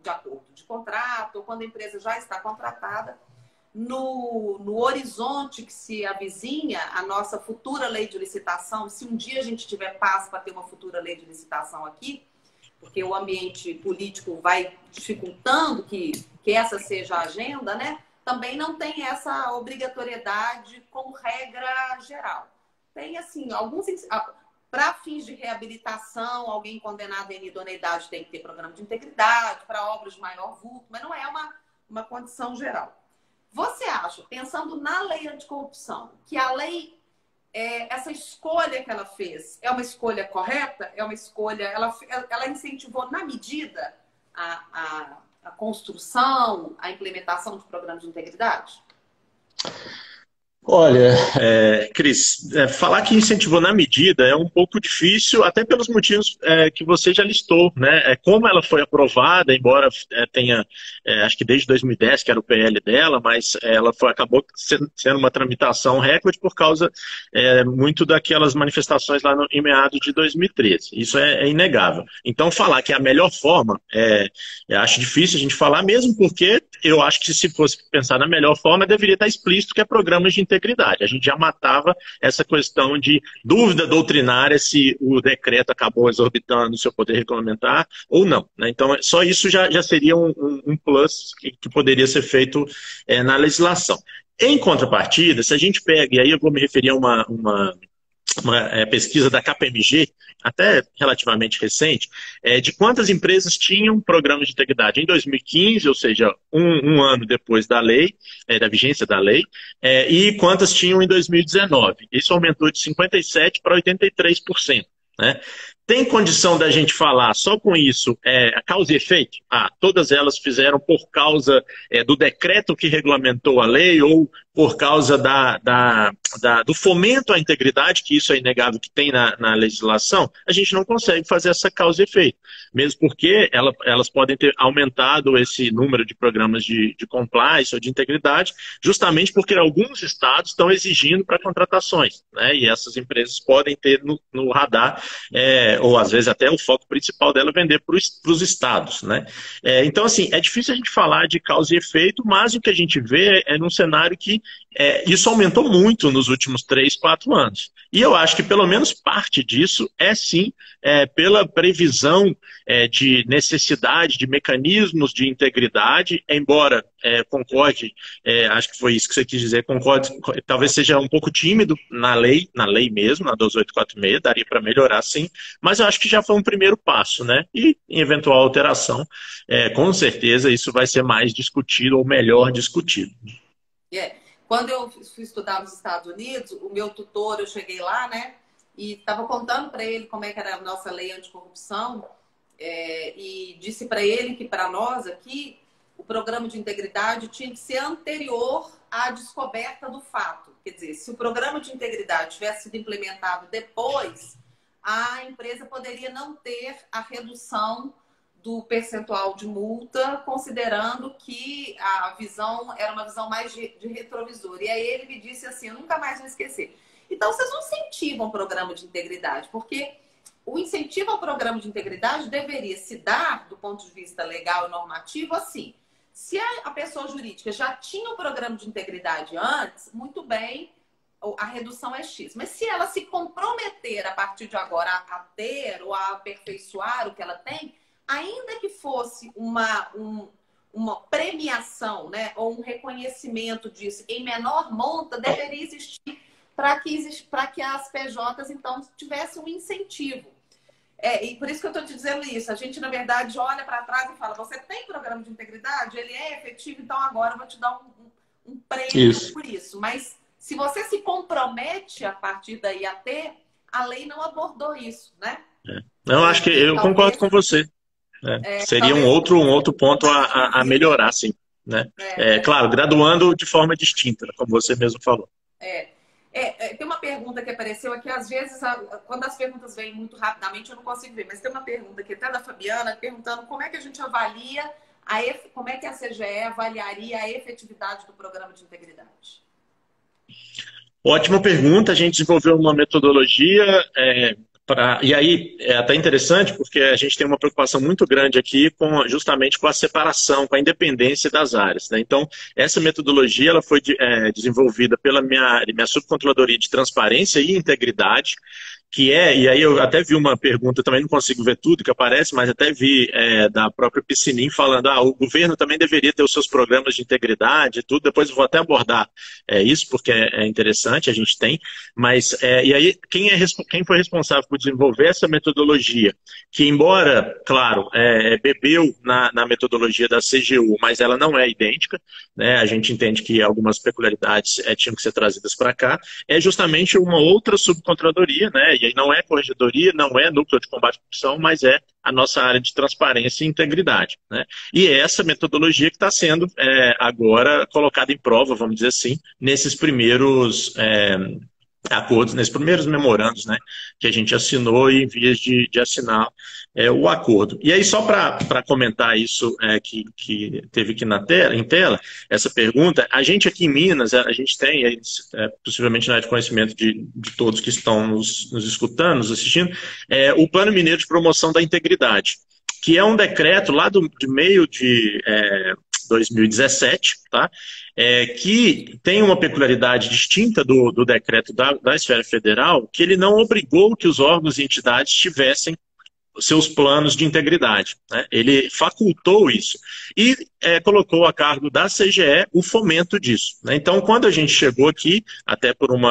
Speaker 1: de acordo de contrato, ou quando a empresa já está contratada. No horizonte que se avizinha a nossa futura lei de licitação, se um dia a gente tiver paz para ter uma futura lei de licitação aqui, porque o ambiente político vai dificultando que essa seja a agenda, né? Também não tem essa obrigatoriedade como regra geral. Tem, assim, para fins de reabilitação, alguém condenado em idoneidade tem que ter programa de integridade, para obras de maior vulto, mas não é uma condição geral. Você acha, pensando na lei anticorrupção, que a lei, essa escolha que ela fez, é uma escolha correta? É uma escolha, ela incentivou na medida a construção, a implementação de programas de integridade?
Speaker 2: Olha, Cris, falar que incentivou na medida é um pouco difícil, até pelos motivos que você já listou, né? Como ela foi aprovada, embora tenha, acho que desde 2010, que era o PL dela, mas ela acabou sendo uma tramitação recorde por causa muito daquelas manifestações lá em meados de 2013. Isso é inegável. Então, falar que é a melhor forma, eu acho difícil a gente falar, mesmo porque eu acho que se fosse pensar na melhor forma, deveria estar explícito que é programas de integridade. A gente já matava essa questão de dúvida doutrinária se o decreto acabou exorbitando o seu poder regulamentar ou não, né? Então, só isso já seria um plus que poderia ser feito na legislação. Em contrapartida, se a gente pega, e aí eu vou me referir a uma pesquisa da KPMG, até relativamente recente, de quantas empresas tinham programas de integridade em 2015, ou seja, um ano depois da lei, da vigência da lei, e quantas tinham em 2019. Isso aumentou de 57% para 83%. Né? Tem condição da gente falar só com isso, a causa e efeito? Todas elas fizeram por causa do decreto que regulamentou a lei ou por causa do fomento à integridade, que isso é inegável que tem na legislação. A gente não consegue fazer essa causa e efeito, mesmo porque elas podem ter aumentado esse número de programas de compliance ou de integridade, justamente porque alguns estados estão exigindo para contratações, né? E essas empresas podem ter no radar, ou às vezes até o foco principal dela vender para os estados, né? Então, assim, é difícil a gente falar de causa e efeito, mas o que a gente vê é num cenário que isso aumentou muito nos últimos 3, 4 anos. E eu acho que pelo menos parte disso sim, pela previsão de necessidade de mecanismos de integridade, embora concorde, acho que foi isso que você quis dizer, concorde, talvez seja um pouco tímido na lei mesmo, na 12846, daria para melhorar sim, mas eu acho que já foi um primeiro passo, né? E em eventual alteração, com certeza isso vai ser mais discutido ou melhor discutido.
Speaker 1: Quando eu fui estudar nos Estados Unidos, o meu tutor, eu cheguei lá, né? E estava contando para ele como é que era a nossa lei anticorrupção, e disse para ele que para nós aqui, o programa de integridade tinha que ser anterior à descoberta do fato. Quer dizer, se o programa de integridade tivesse sido implementado depois, a empresa poderia não ter a redução do percentual de multa, considerando que a visão era uma visão mais de retrovisor. E aí ele me disse assim, eu nunca mais vou esquecer. Então, vocês não incentivam o programa de integridade, porque o incentivo ao programa de integridade deveria se dar, do ponto de vista legal e normativo, assim. Se a pessoa jurídica já tinha o programa de integridade antes, muito bem, a redução é X. Mas se ela se comprometer a partir de agora a ter ou a aperfeiçoar o que ela tem, ainda que fosse uma premiação, né, ou um reconhecimento disso em menor monta, deveria existir para que as PJs, então, tivessem um incentivo. E por isso que eu estou te dizendo isso. A gente, na verdade, olha para trás e fala, você tem programa de integridade? Ele é efetivo, então agora eu vou te dar um prêmio por isso. Mas se você se compromete a partir daí a ter, a lei não abordou isso, né?
Speaker 2: Eu acho que eu concordo com você. Seria um outro ponto a melhorar, sim. Né? Claro, graduando de forma distinta, como você mesmo falou.
Speaker 1: Tem uma pergunta que apareceu aqui, às vezes, quando as perguntas vêm muito rapidamente, eu não consigo ver, mas tem uma pergunta aqui até da Fabiana, perguntando como é que a gente avalia, como é que a CGE avaliaria a efetividade do programa de integridade?
Speaker 2: Ótima pergunta, a gente desenvolveu uma metodologia, e aí é até interessante porque a gente tem uma preocupação muito grande aqui justamente com a separação, com a independência das áreas, né? Então, essa metodologia ela foi desenvolvida pela minha subcontroladoria de transparência e integridade, e aí eu até vi uma pergunta, também não consigo ver tudo que aparece, mas até vi da própria Piscinin falando, o governo também deveria ter os seus programas de integridade e tudo, depois eu vou até abordar isso, porque é interessante, a gente tem, mas, e aí, quem foi responsável por desenvolver essa metodologia, que embora, claro, bebeu na metodologia da CGU, mas ela não é idêntica, né, a gente entende que algumas peculiaridades tinham que ser trazidas para cá, é justamente uma outra subcontratadoria, né? E aí não é corregedoria, não é núcleo de combate à corrupção, mas é a nossa área de transparência e integridade, né? E é essa metodologia que está sendo agora colocada em prova, vamos dizer assim, nesses primeiros acordos, nesses primeiros memorandos, né, que a gente assinou e em vias de assinar o acordo. E aí, só para comentar isso que teve aqui em tela, essa pergunta, a gente aqui em Minas, a gente tem, possivelmente não é de conhecimento de todos que estão nos escutando, nos assistindo, o Plano Mineiro de Promoção da Integridade, que é um decreto lá de meio de 2017, tá? Que tem uma peculiaridade distinta do decreto da esfera federal, que ele não obrigou que os órgãos e entidades tivessem seus planos de integridade, né? Ele facultou isso e colocou a cargo da CGE o fomento disso, né? Então, quando a gente chegou aqui, até por um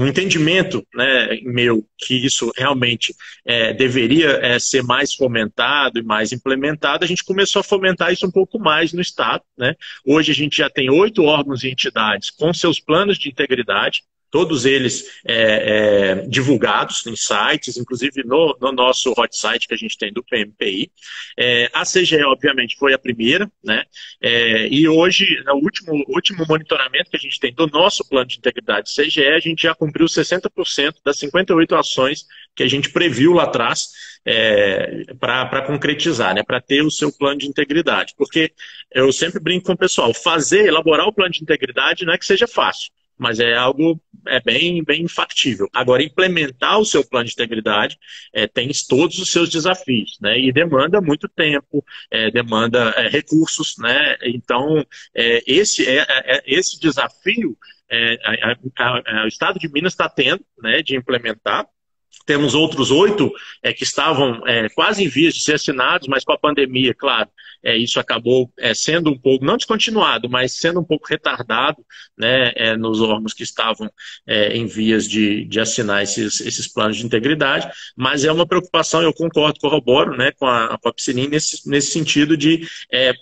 Speaker 2: entendimento, né, meu, que isso realmente deveria ser mais fomentado e mais implementado, a gente começou a fomentar isso um pouco mais no Estado, né? Hoje a gente já tem 8 órgãos e entidades com seus planos de integridade, todos eles divulgados em sites, inclusive no nosso hot site que a gente tem do PMPI. A CGE, obviamente, foi a primeira, né? E hoje, no último monitoramento que a gente tem do nosso plano de integridade CGE, a gente já cumpriu 60% das 58 ações que a gente previu lá atrás para concretizar, né? Para ter o seu plano de integridade. Porque eu sempre brinco com o pessoal, elaborar o plano de integridade não é que seja fácil, mas é algo bem factível. Agora, implementar o seu plano de integridade tem todos os seus desafios, né? E demanda muito tempo, demanda recursos, né? Então, esse desafio o Estado de Minas está tendo, né, de implementar. Temos outros 8 que estavam quase em vias de ser assinados, mas com a pandemia, claro, isso acabou sendo um pouco, não descontinuado, mas sendo um pouco retardado, né, nos órgãos que estavam em vias de assinar esses planos de integridade. Mas é uma preocupação, eu concordo, corroboro, né, com a Piscinin nesse sentido de,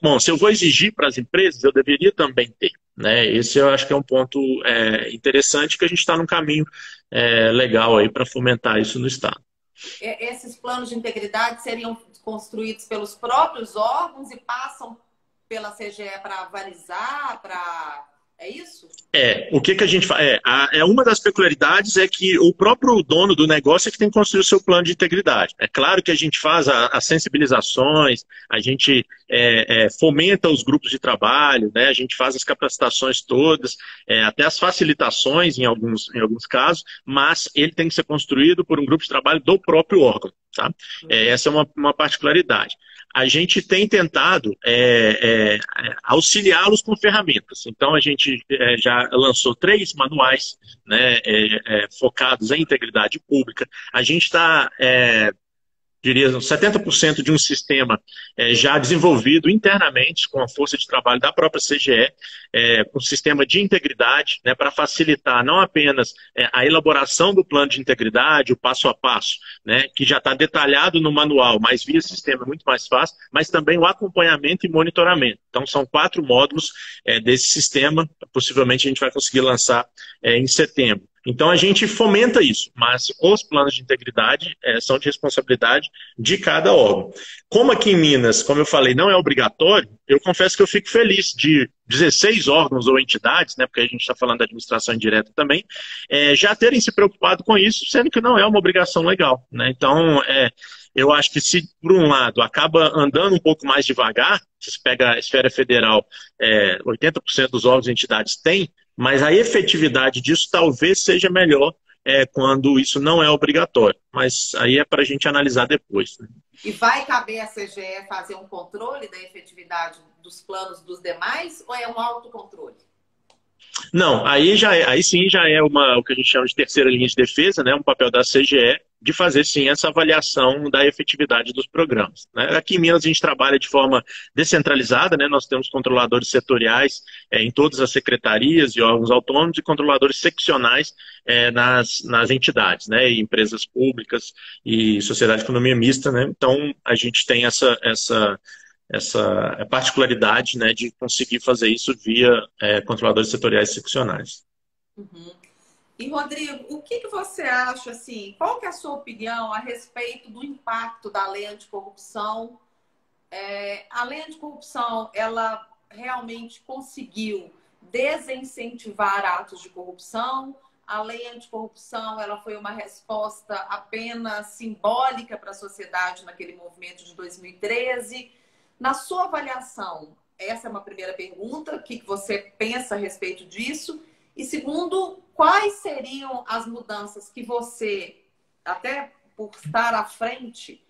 Speaker 2: bom, se eu vou exigir para as empresas, eu deveria também ter. Né? Esse eu acho que é um ponto interessante, que a gente está num caminho legal aí para fomentar isso no Estado.
Speaker 1: Esses planos de integridade seriam construídos pelos próprios órgãos e passam pela CGE para avalizar, é isso?
Speaker 2: O que a gente faz? Uma das peculiaridades é que o próprio dono do negócio é que tem que construir o seu plano de integridade. É claro que a gente faz as sensibilizações, a gente fomenta os grupos de trabalho, né? A gente faz as capacitações todas, até as facilitações em alguns casos, mas ele tem que ser construído por um grupo de trabalho do próprio órgão. Tá? Essa é uma particularidade. A gente tem tentado auxiliá-los com ferramentas. Então, a gente já lançou 3 manuais, né, focados em integridade pública. A gente está, diria, 70% de um sistema já desenvolvido internamente com a força de trabalho da própria CGE, um sistema de integridade, né, para facilitar não apenas a elaboração do plano de integridade, o passo a passo, né, que já está detalhado no manual, mas via sistema é muito mais fácil, mas também o acompanhamento e monitoramento. Então, são 4 módulos desse sistema, possivelmente a gente vai conseguir lançar em setembro. Então, a gente fomenta isso, mas os planos de integridade são de responsabilidade de cada órgão. Como aqui em Minas, como eu falei, não é obrigatório, eu confesso que eu fico feliz de 16 órgãos ou entidades, né, porque a gente está falando da administração indireta também, já terem se preocupado com isso, sendo que não é uma obrigação legal, né? Então, eu acho que se, por um lado, acaba andando um pouco mais devagar, se você pega a esfera federal, 80% dos órgãos e entidades têm, mas a efetividade disso talvez seja melhor quando isso não é obrigatório. Mas aí é para a gente analisar depois. Né?
Speaker 1: E vai caber a CGE fazer um controle da efetividade dos planos dos demais ou é um autocontrole?
Speaker 2: Não, aí sim já é o que a gente chama de terceira linha de defesa, né? Um papel da CGE de fazer sim essa avaliação da efetividade dos programas, né? Aqui em Minas a gente trabalha de forma descentralizada, né? Nós temos controladores setoriais em todas as secretarias e órgãos autônomos e controladores seccionais nas entidades, né? E empresas públicas e sociedade de economia mista, né? Então a gente tem essa particularidade, né, de conseguir fazer isso via controladores setoriais seccionais.
Speaker 1: Uhum. E, Rodrigo, o que você acha, assim, qual que é a sua opinião a respeito do impacto da lei anticorrupção? A lei anticorrupção, ela realmente conseguiu desincentivar atos de corrupção? A lei anticorrupção, ela foi uma resposta apenas simbólica para a sociedade naquele movimento de 2013? Na sua avaliação, essa é uma primeira pergunta, o que você pensa a respeito disso? E segundo, quais seriam as mudanças que você, até por estar à frente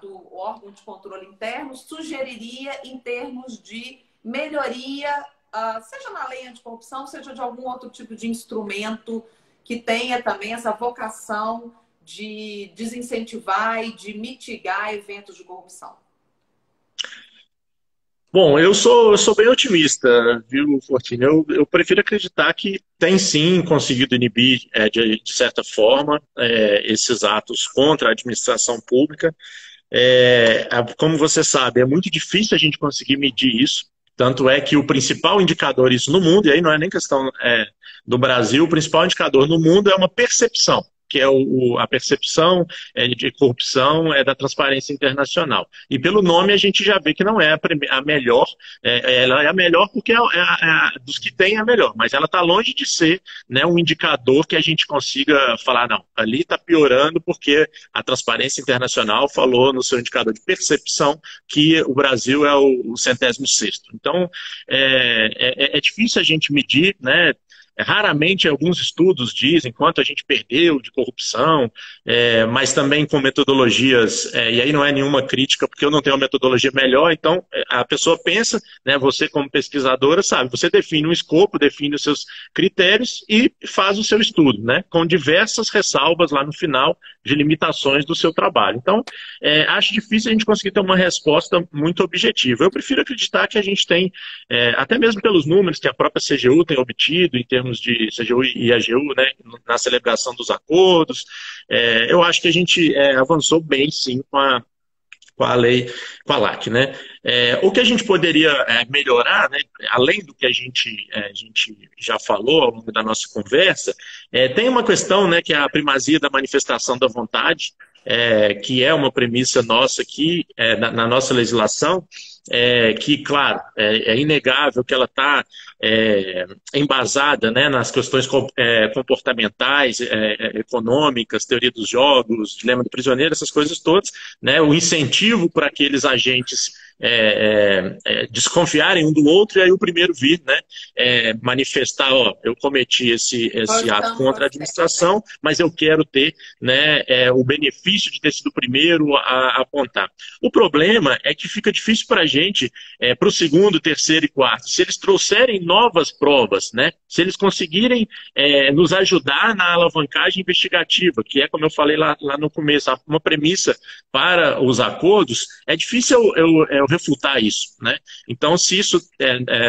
Speaker 1: do órgão de controle interno, sugeriria em termos de melhoria, seja na lei anticorrupção, seja de algum outro tipo de instrumento que tenha também essa vocação de desincentivar e de mitigar eventos de corrupção?
Speaker 2: Bom, eu sou bem otimista, viu, Fortini? Eu prefiro acreditar que tem sim conseguido inibir, de certa forma, esses atos contra a administração pública. Como você sabe, é muito difícil a gente conseguir medir isso. Tanto é que o principal indicador isso no mundo, e aí não é nem questão do Brasil, o principal indicador no mundo é uma percepção, que é a percepção de corrupção da transparência internacional. E pelo nome a gente já vê que não é a melhor, ela é a melhor porque dos que tem é a melhor, mas ela está longe de ser, né, um indicador que a gente consiga falar, não, ali está piorando porque a transparência internacional falou no seu indicador de percepção que o Brasil é o 106º. Então, é difícil a gente medir, né? Raramente alguns estudos dizem quanto a gente perdeu de corrupção, mas também com metodologias, e aí não é nenhuma crítica, porque eu não tenho uma metodologia melhor, então a pessoa pensa, né, você como pesquisadora sabe, você define um escopo, define os seus critérios e faz o seu estudo, né, com diversas ressalvas lá no final de limitações do seu trabalho. Então, acho difícil a gente conseguir ter uma resposta muito objetiva. Eu prefiro acreditar que a gente tem, até mesmo pelos números que a própria CGU tem obtido, em termos de CGU e AGU, né, na celebração dos acordos, eu acho que a gente avançou bem, sim, com a lei, com a LAC, né? O que a gente poderia melhorar, né, além do que a gente já falou ao longo da nossa conversa, tem uma questão, né, que é a primazia da manifestação da vontade, que é uma premissa nossa aqui, na nossa legislação, que, claro, é inegável que ela está embasada, né, nas questões comportamentais, econômicas, teoria dos jogos, dilema do prisioneiro, essas coisas todas, né, o incentivo para aqueles agentes desconfiarem um do outro e aí o primeiro vir, né, manifestar, ó, eu cometi esse ato contra a administração, mas eu quero ter, né, o benefício de ter sido o primeiro a apontar. O problema é que fica difícil para a gente, para o segundo, terceiro e quarto, se eles trouxerem novas provas, né, se eles conseguirem nos ajudar na alavancagem investigativa, que é, como eu falei lá no começo, uma premissa para os acordos, é difícil eu refutar isso, né? Então, se isso,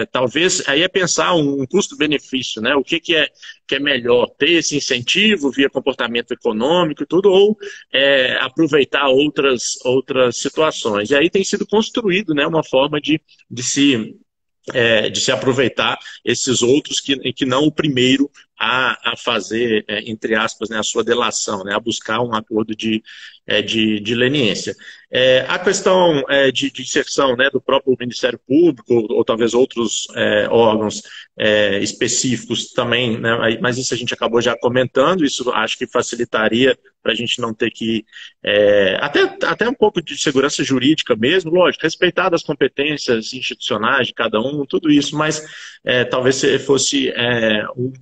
Speaker 2: talvez, aí é pensar um custo-benefício, né? O que é melhor, ter esse incentivo via comportamento econômico e tudo, ou aproveitar outras situações. E aí tem sido construído, né, uma forma de se aproveitar esses outros que não o primeiro a fazer, entre aspas, né, a sua delação, né, a buscar um acordo de leniência. A questão de inserção, né, do próprio Ministério Público, ou talvez outros órgãos específicos também, né, mas isso a gente acabou já comentando, isso acho que facilitaria para a gente não ter que... até um pouco de segurança jurídica mesmo, lógico, respeitar as competências institucionais de cada um, tudo isso, mas talvez fosse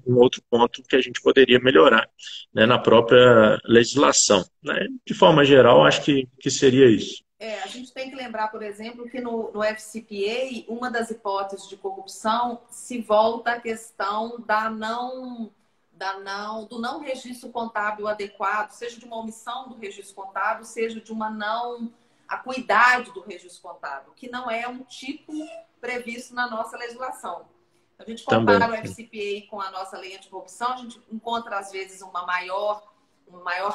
Speaker 2: um outro ponto que a gente poderia melhorar, né, na própria legislação, né? De forma geral, acho que seria isso.
Speaker 1: A gente tem que lembrar, por exemplo, que no FCPA, uma das hipóteses de corrupção se volta à questão do não registro contábil adequado, seja de uma omissão do registro contábil, seja de uma não acuidade do registro contábil, que não é um tipo previsto na nossa legislação. A gente compara
Speaker 2: Também.
Speaker 1: o FCPA com a nossa lei anticorrupção, a gente encontra, às vezes, uma maior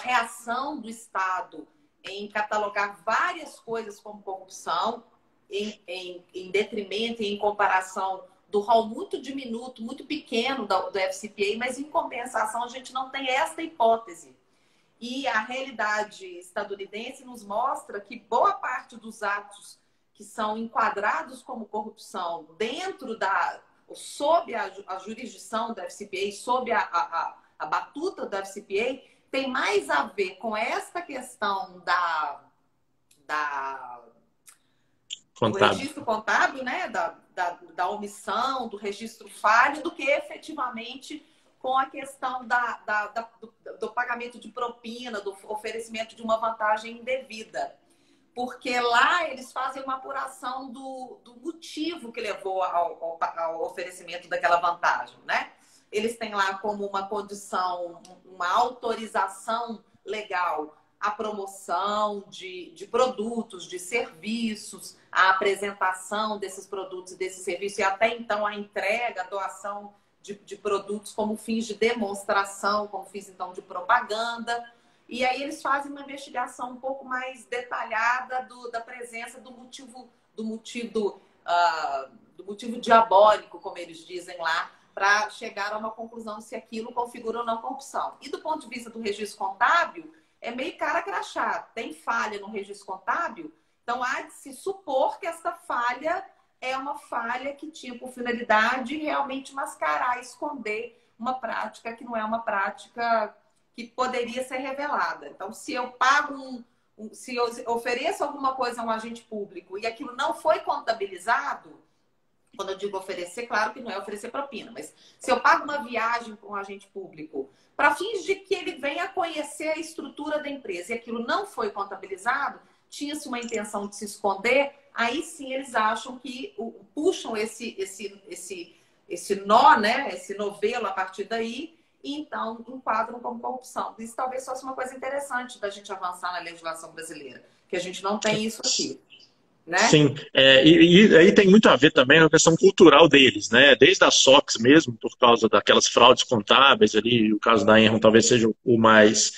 Speaker 1: reação do Estado em catalogar várias coisas como corrupção, em detrimento e em comparação do rol muito diminuto, muito pequeno do FCPA, mas em compensação a gente não tem esta hipótese. E a realidade estadunidense nos mostra que boa parte dos atos que são enquadrados como corrupção sob a jurisdição do FCPA, sob a batuta do FCPA, tem mais a ver com esta questão do registro contábil, né? Da omissão, do registro falho, do que efetivamente com a questão do pagamento de propina, do oferecimento de uma vantagem indevida. Porque lá eles fazem uma apuração do motivo que levou ao oferecimento daquela vantagem, né? Eles têm lá como uma condição, uma autorização legal, a promoção de produtos, de serviços, a apresentação desses produtos e desses serviços, e até então a entrega, a doação de produtos como fins de demonstração, como fins então de propaganda. E aí eles fazem uma investigação um pouco mais detalhada da presença do motivo diabólico, como eles dizem lá, para chegar a uma conclusão se aquilo configura ou não corrupção. E do ponto de vista do registro contábil, é meio cara crachá. Tem falha no registro contábil, então há de se supor que essa falha é uma falha que tinha por finalidade realmente mascarar, esconder uma prática que não é uma prática que poderia ser revelada. Então, se eu se eu ofereço alguma coisa a um agente público e aquilo não foi contabilizado, quando eu digo oferecer, claro que não é oferecer propina, mas se eu pago uma viagem para um agente público para fins de que ele venha conhecer a estrutura da empresa e aquilo não foi contabilizado, tinha-se uma intenção de se esconder, aí sim eles acham que puxam esse nó, né? Esse novelo a partir daí, e então enquadram como corrupção. Isso talvez fosse uma coisa interessante da gente avançar na legislação brasileira, que a gente não tem isso aqui. Né?
Speaker 2: Sim, e aí tem muito a ver também com a questão cultural deles, né? Desde a SOX mesmo, por causa daquelas fraudes contábeis ali, o caso da Enron talvez seja o mais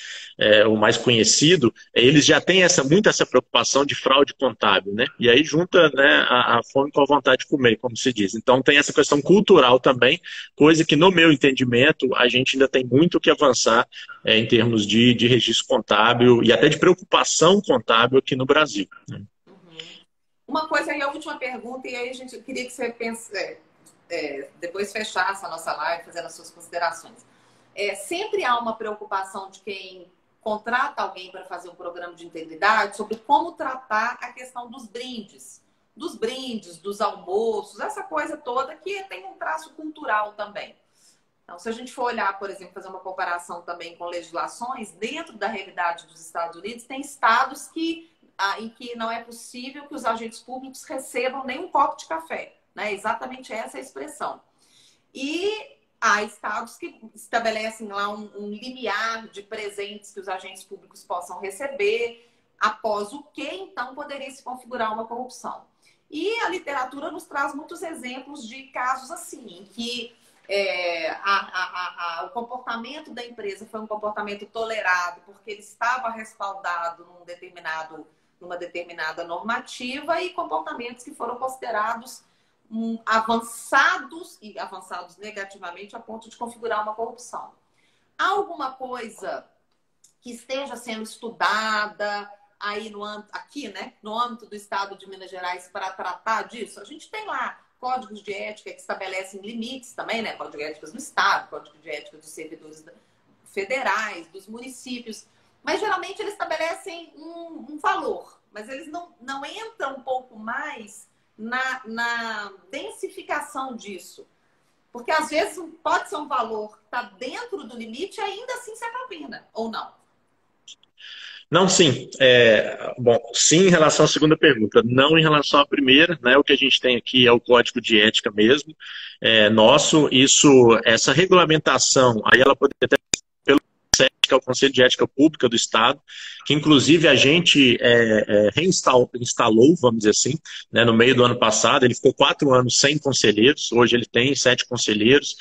Speaker 2: conhecido, eles já têm muito essa preocupação de fraude contábil, né? E aí junta, né, a fome com a vontade de comer, como se diz. Então tem essa questão cultural também, coisa que no meu entendimento a gente ainda tem muito que avançar em termos de registro contábil e até de preocupação contábil aqui no Brasil, né?
Speaker 1: Uma coisa aí, a última pergunta, e aí eu queria que você depois fechasse a nossa live, fazendo as suas considerações. Sempre há uma preocupação de quem contrata alguém para fazer um programa de integridade sobre como tratar a questão dos brindes, dos almoços, essa coisa toda que tem um traço cultural também. Então, se a gente for olhar, por exemplo, fazer uma comparação também com legislações, dentro da realidade dos Estados Unidos, tem estados em que não é possível que os agentes públicos recebam nem um copo de café, né? Exatamente essa é a expressão. E há estados que estabelecem lá um limiar de presentes que os agentes públicos possam receber, após o que, então, poderia se configurar uma corrupção. E a literatura nos traz muitos exemplos de casos assim, em que o comportamento da empresa foi um comportamento tolerado porque ele estava respaldado numa determinada normativa, e comportamentos que foram considerados avançados negativamente a ponto de configurar uma corrupção. Há alguma coisa que esteja sendo estudada aí aqui, né, no âmbito do Estado de Minas Gerais para tratar disso? A gente tem lá códigos de ética que estabelecem limites também, né? Código de ética do Estado, código de ética dos servidores federais, dos municípios. Mas, geralmente, eles estabelecem um valor. Mas eles não entram um pouco mais na densificação disso. Porque, às vezes, pode ser um valor que está dentro do limite e ainda assim se propina, ou não?
Speaker 2: Não, sim. Bom, sim em relação à segunda pergunta, não em relação à primeira, né? O que a gente tem aqui é o código de ética mesmo, nosso. Essa regulamentação, aí ela poderia até pelo CET, que é o Conselho de Ética Pública do Estado, que inclusive a gente instalou, vamos dizer assim, né, no meio do ano passado. Ele ficou 4 anos sem conselheiros, hoje ele tem 7 conselheiros.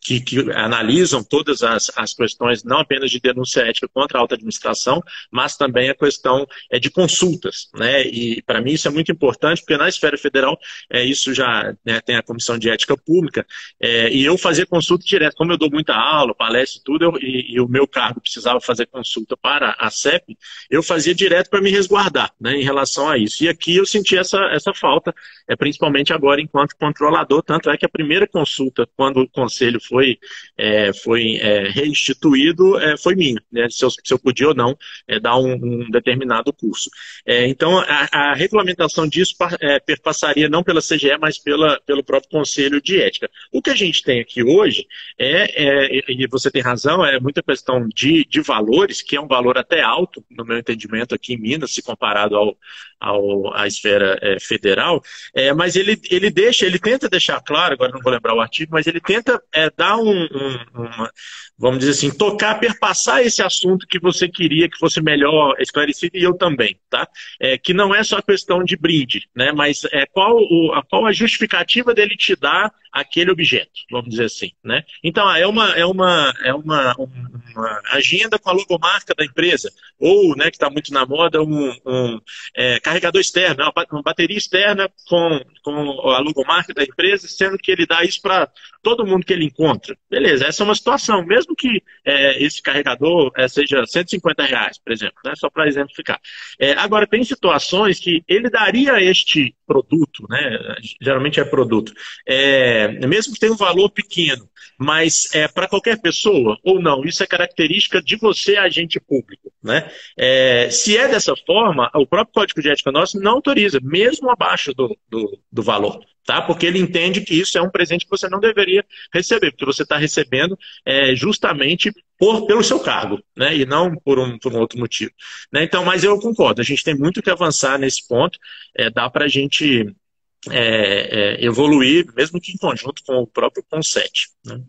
Speaker 2: Que analisam todas as questões, não apenas de denúncia ética contra a alta administração, mas também a questão de consultas, né? E para mim isso é muito importante, porque na esfera federal isso já, né, tem a Comissão de Ética Pública, e eu fazia consulta direto, como eu dou muita aula, palestra e tudo, e o meu cargo precisava fazer consulta para a CEP, eu fazia direto para me resguardar, né, em relação a isso. E aqui eu senti essa falta, principalmente agora enquanto controlador, tanto é que a primeira consulta, quando o conselho foi reinstituído, foi minha, né, se eu podia ou não dar um determinado curso. Então, a regulamentação disso perpassaria não pela CGE, mas pelo próprio Conselho de Ética. O que a gente tem aqui hoje e você tem razão, é muita questão de valores, que é um valor até alto, no meu entendimento, aqui em Minas, se comparado à esfera federal, mas ele tenta deixar claro, agora não vou lembrar o artigo, mas ele tenta dar vamos dizer assim, tocar, perpassar esse assunto que você queria que fosse melhor esclarecido, e eu também, tá? Que não é só questão de brinde, né? Mas qual a justificativa dele te dar aquele objeto, vamos dizer assim, né? Então, é uma agenda com a logomarca da empresa, ou, né, que está muito na moda, carregador externo, uma bateria externa com a logomarca da empresa, sendo que ele dá isso para todo mundo que ele encontra. Beleza, essa é uma situação, mesmo que esse carregador seja R$ 150, por exemplo, né, só para exemplificar. Agora, tem situações que ele daria este produto, né, geralmente é produto, mesmo que tenha um valor pequeno, mas para qualquer pessoa ou não, isso é característica de você, agente público, né? Se é dessa forma, o próprio Código de Ética nosso não autoriza, mesmo abaixo do valor, tá? Porque ele entende que isso é um presente que você não deveria receber, porque você está recebendo justamente pelo seu cargo, né? E não por um outro motivo, né? Então, mas eu concordo, a gente tem muito que avançar nesse ponto, dá para a gente evoluir, mesmo que em conjunto com o próprio CONSET, né?
Speaker 1: Uhum.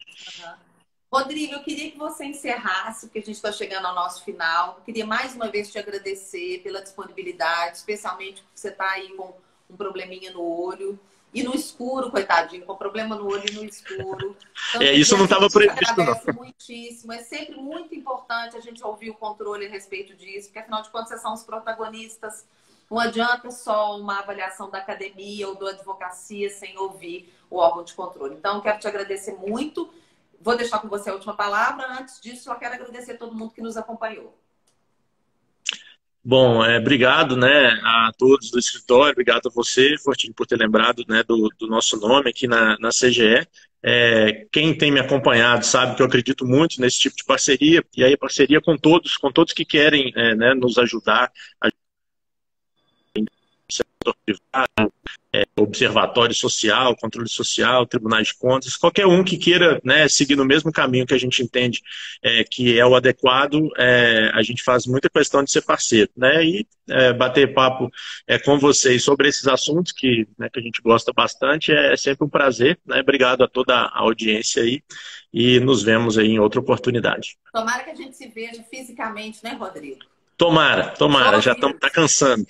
Speaker 1: Rodrigo, eu queria que você encerrasse, porque a gente está chegando ao nosso final. Eu queria mais uma vez te agradecer pela disponibilidade, especialmente porque você está aí com um probleminha no olho e no escuro, coitadinho, com problema no olho e no escuro. Então,
Speaker 2: isso não estava previsto, não.
Speaker 1: Agradece muitíssimo. É sempre muito importante a gente ouvir o controle a respeito disso, porque afinal de contas, vocês são os protagonistas. Não adianta só uma avaliação da academia ou da advocacia sem ouvir o órgão de controle. Então, quero te agradecer muito. Vou deixar com você a última palavra. Antes disso, só quero agradecer a todo mundo que nos acompanhou.
Speaker 2: Bom, obrigado, né, a todos do escritório, obrigado a você, Fortinho, por ter lembrado, né, do nosso nome aqui na CGE. Quem tem me acompanhado sabe que eu acredito muito nesse tipo de parceria, e aí parceria com todos que querem né, nos ajudar, setor privado, observatório social, controle social, tribunais de contas, qualquer um que queira, né, seguir no mesmo caminho que a gente entende que é o adequado, a gente faz muita questão de ser parceiro, né, e bater papo com vocês sobre esses assuntos né, que a gente gosta bastante, é sempre um prazer, né, obrigado a toda a audiência aí, e nos vemos aí em outra oportunidade.
Speaker 1: Tomara que a gente se veja fisicamente, né, Rodrigo?
Speaker 2: Tomara, já tá cansando.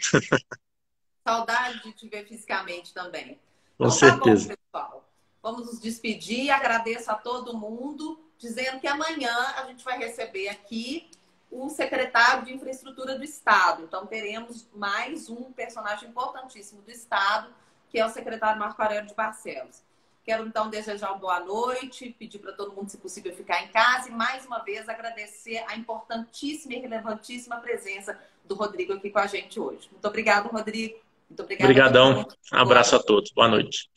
Speaker 1: Saudade de te ver fisicamente também.
Speaker 2: Com certeza.
Speaker 1: Tá bom, pessoal. Vamos nos despedir. Agradeço a todo mundo, dizendo que amanhã a gente vai receber aqui o secretário de Infraestrutura do Estado. Então, teremos mais um personagem importantíssimo do Estado, que é o secretário Marco Aurélio de Barcelos. Quero, então, desejar uma boa noite, pedir para todo mundo, se possível, ficar em casa e, mais uma vez, agradecer a importantíssima e relevantíssima presença do Rodrigo aqui com a gente hoje. Muito obrigado, Rodrigo. Muito obrigada.
Speaker 2: Obrigadão. Abraço a todos. Boa noite.